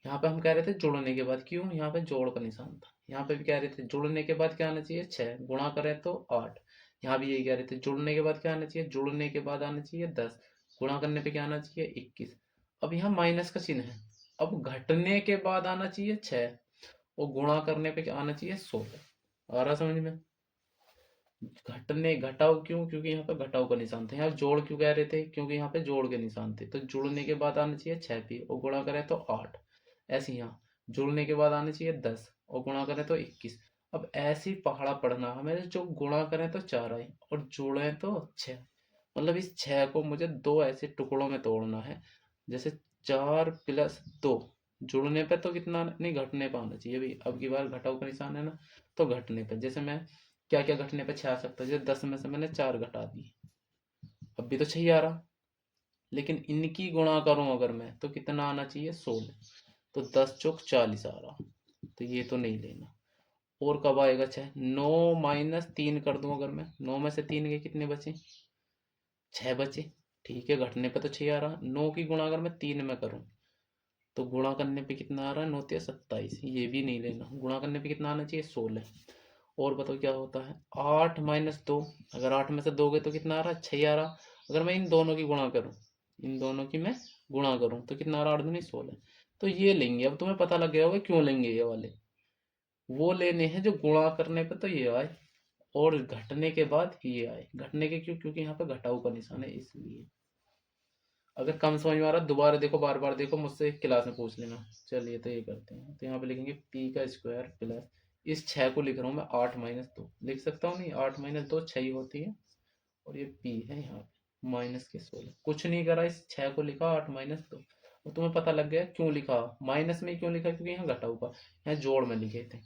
यहाँ पे हम कह रहे थे जुड़ने के बाद, क्यों यहाँ पे जोड़ का निशान था, यहाँ पे भी कह रहे थे जुड़ने के बाद क्या आना चाहिए 6, गुणा करें तो 8, यहाँ भी यही कह रहे थे जुड़ने के बाद क्या आना चाहिए, जुड़ने के बाद आना चाहिए 10, गुणा करने पे क्या आना चाहिए 21। अब यहाँ माइनस का चिन्ह है, अब घटने के बाद आना चाहिए 6 और गुणा करने पे क्या आना चाहिए 16, आ रहा समझ में। घटने घटाओ क्यों? क्योंकि यहाँ पे घटाओ का निशान था। यहाँ जोड़ क्यों कह रहे थे? क्योंकि यहाँ पे जोड़ के निशान थे। तो जुड़ने के बाद आना चाहिए 6p और गुणा करें तो 8। ऐसे यहाँ जुड़ने के बाद आना चाहिए 10 और गुणा करें तो 21। अब ऐसे ही पहाड़ा पढ़ना हमें, जो गुणा करें तो 4 आए और जोड़ें तो 6। मतलब इस 6 को मुझे दो ऐसे टुकड़ों में तोड़ना है। जैसे 4 प्लस 2 जुड़ने पे तो कितना नहीं, घटने पे आना चाहिए भाई। अब की बार घटाओ का निशान है ना, तो घटने पे जैसे मैं क्या क्या घटने पे 6 आ सकता है। जैसे 10 में से मैंने 4 घटा दी, अब भी तो 6 आ रहा। लेकिन इनकी गुणा करूं अगर मैं तो कितना आना चाहिए? 16। तो 10 चौक 40 आ रहा। तो ये तो नहीं लेना। और कब आएगा 6? 9 माइनस 3 कर दूं अगर मैं, 9 में से 3 के कितने बचे? 6 बचे। ठीक है, घटने पे तो 6 आ रहा। 9 की गुणा अगर मैं 3 में करूं तो गुणा करने पे कितना आ रहा है? 9 तिया 27। ये भी नहीं लेना। गुणा करने पे कितना आना चाहिए? 16। और बताओ क्या होता है? 8 - 2। अगर 8 में से 2 गए तो कितना आ रहा है? 6 आ रहा। अगर मैं इन दोनों की गुणा करूं, इन दोनों की मैं गुणा करूं तो कितना आ रहा? 8 दूनी 16। तो ये लेंगे। अब तुम्हें पता लग गया होगा क्यों लेंगे ये वाले। वो लेने हैं जो गुणा करने पे तो ये आए और घटने के बाद ये आए। घटने के क्यों? क्योंकि यहाँ पे घटाऊ का निशान है, इसलिए। अगर कम समझ में आ रहा है दोबारा देखो, बार बार देखो, मुझसे क्लास में पूछ लेना। चलिए तो ये करते हैं। तो यहाँ पे लिखेंगे पी का स्क्वायर प्लस, इस 6 को लिख रहा हूँ मैं 8 - 2 लिख सकता हूँ नहीं, 8 - 2 6 ही होती है। और ये पी है यहाँ पे माइनस के 16। कुछ नहीं करा, इस 6 को लिखा 8 - 2। और तुम्हें पता लग गया क्यों लिखा माइनस में, क्यों लिखा? क्योंकि यहाँ घटा हुआ, यहाँ जोड़ में लिखे थे।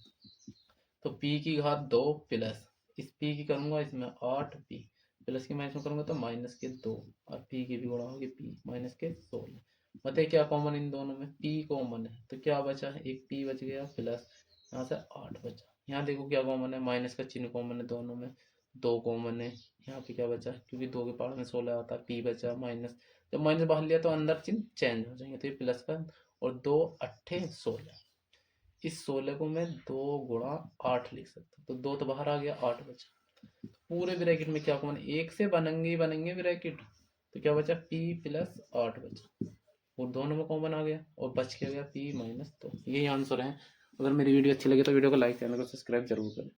तो p की घात 2 प्लस, इस p की करूंगा इसमें 8p प्लस की माइनस में करूंगा तो माइनस के 2 और p की भी गुणा होगी p माइनस के 16। बताइए क्या कॉमन इन दोनों में? p कॉमन है तो क्या बचा? एक p बच गया प्लस यहाँ से 8 बचा। यहाँ देखो क्या कॉमन है? माइनस का चिन्ह कॉमन है दोनों में, 2 कॉमन है। यहाँ पे क्या बचा? क्योंकि 2 के पावर में 16 आता है, p बचा माइनस। जब माइनस बाहर लिया तो अंदर चिन्ह चेंज हो जाएंगे, तो ये प्लस का और 2 अट्ठे 16। इस 16 को मैं 2 × 8 लिख सकता हूँ। तो 2 तो बाहर आ गया, 8 बचा। पूरे ब्रैकेट में क्या कॉमन? एक से बनेंगे ही बनेंगे ब्रैकेट। तो क्या बचा? p प्लस 8 बचा और दोनों में कॉमन आ गया और बच के गया p - 2। यही आंसर है। अगर मेरी वीडियो अच्छी लगी तो वीडियो को लाइक, चैनल को सब्सक्राइब जरूर करें।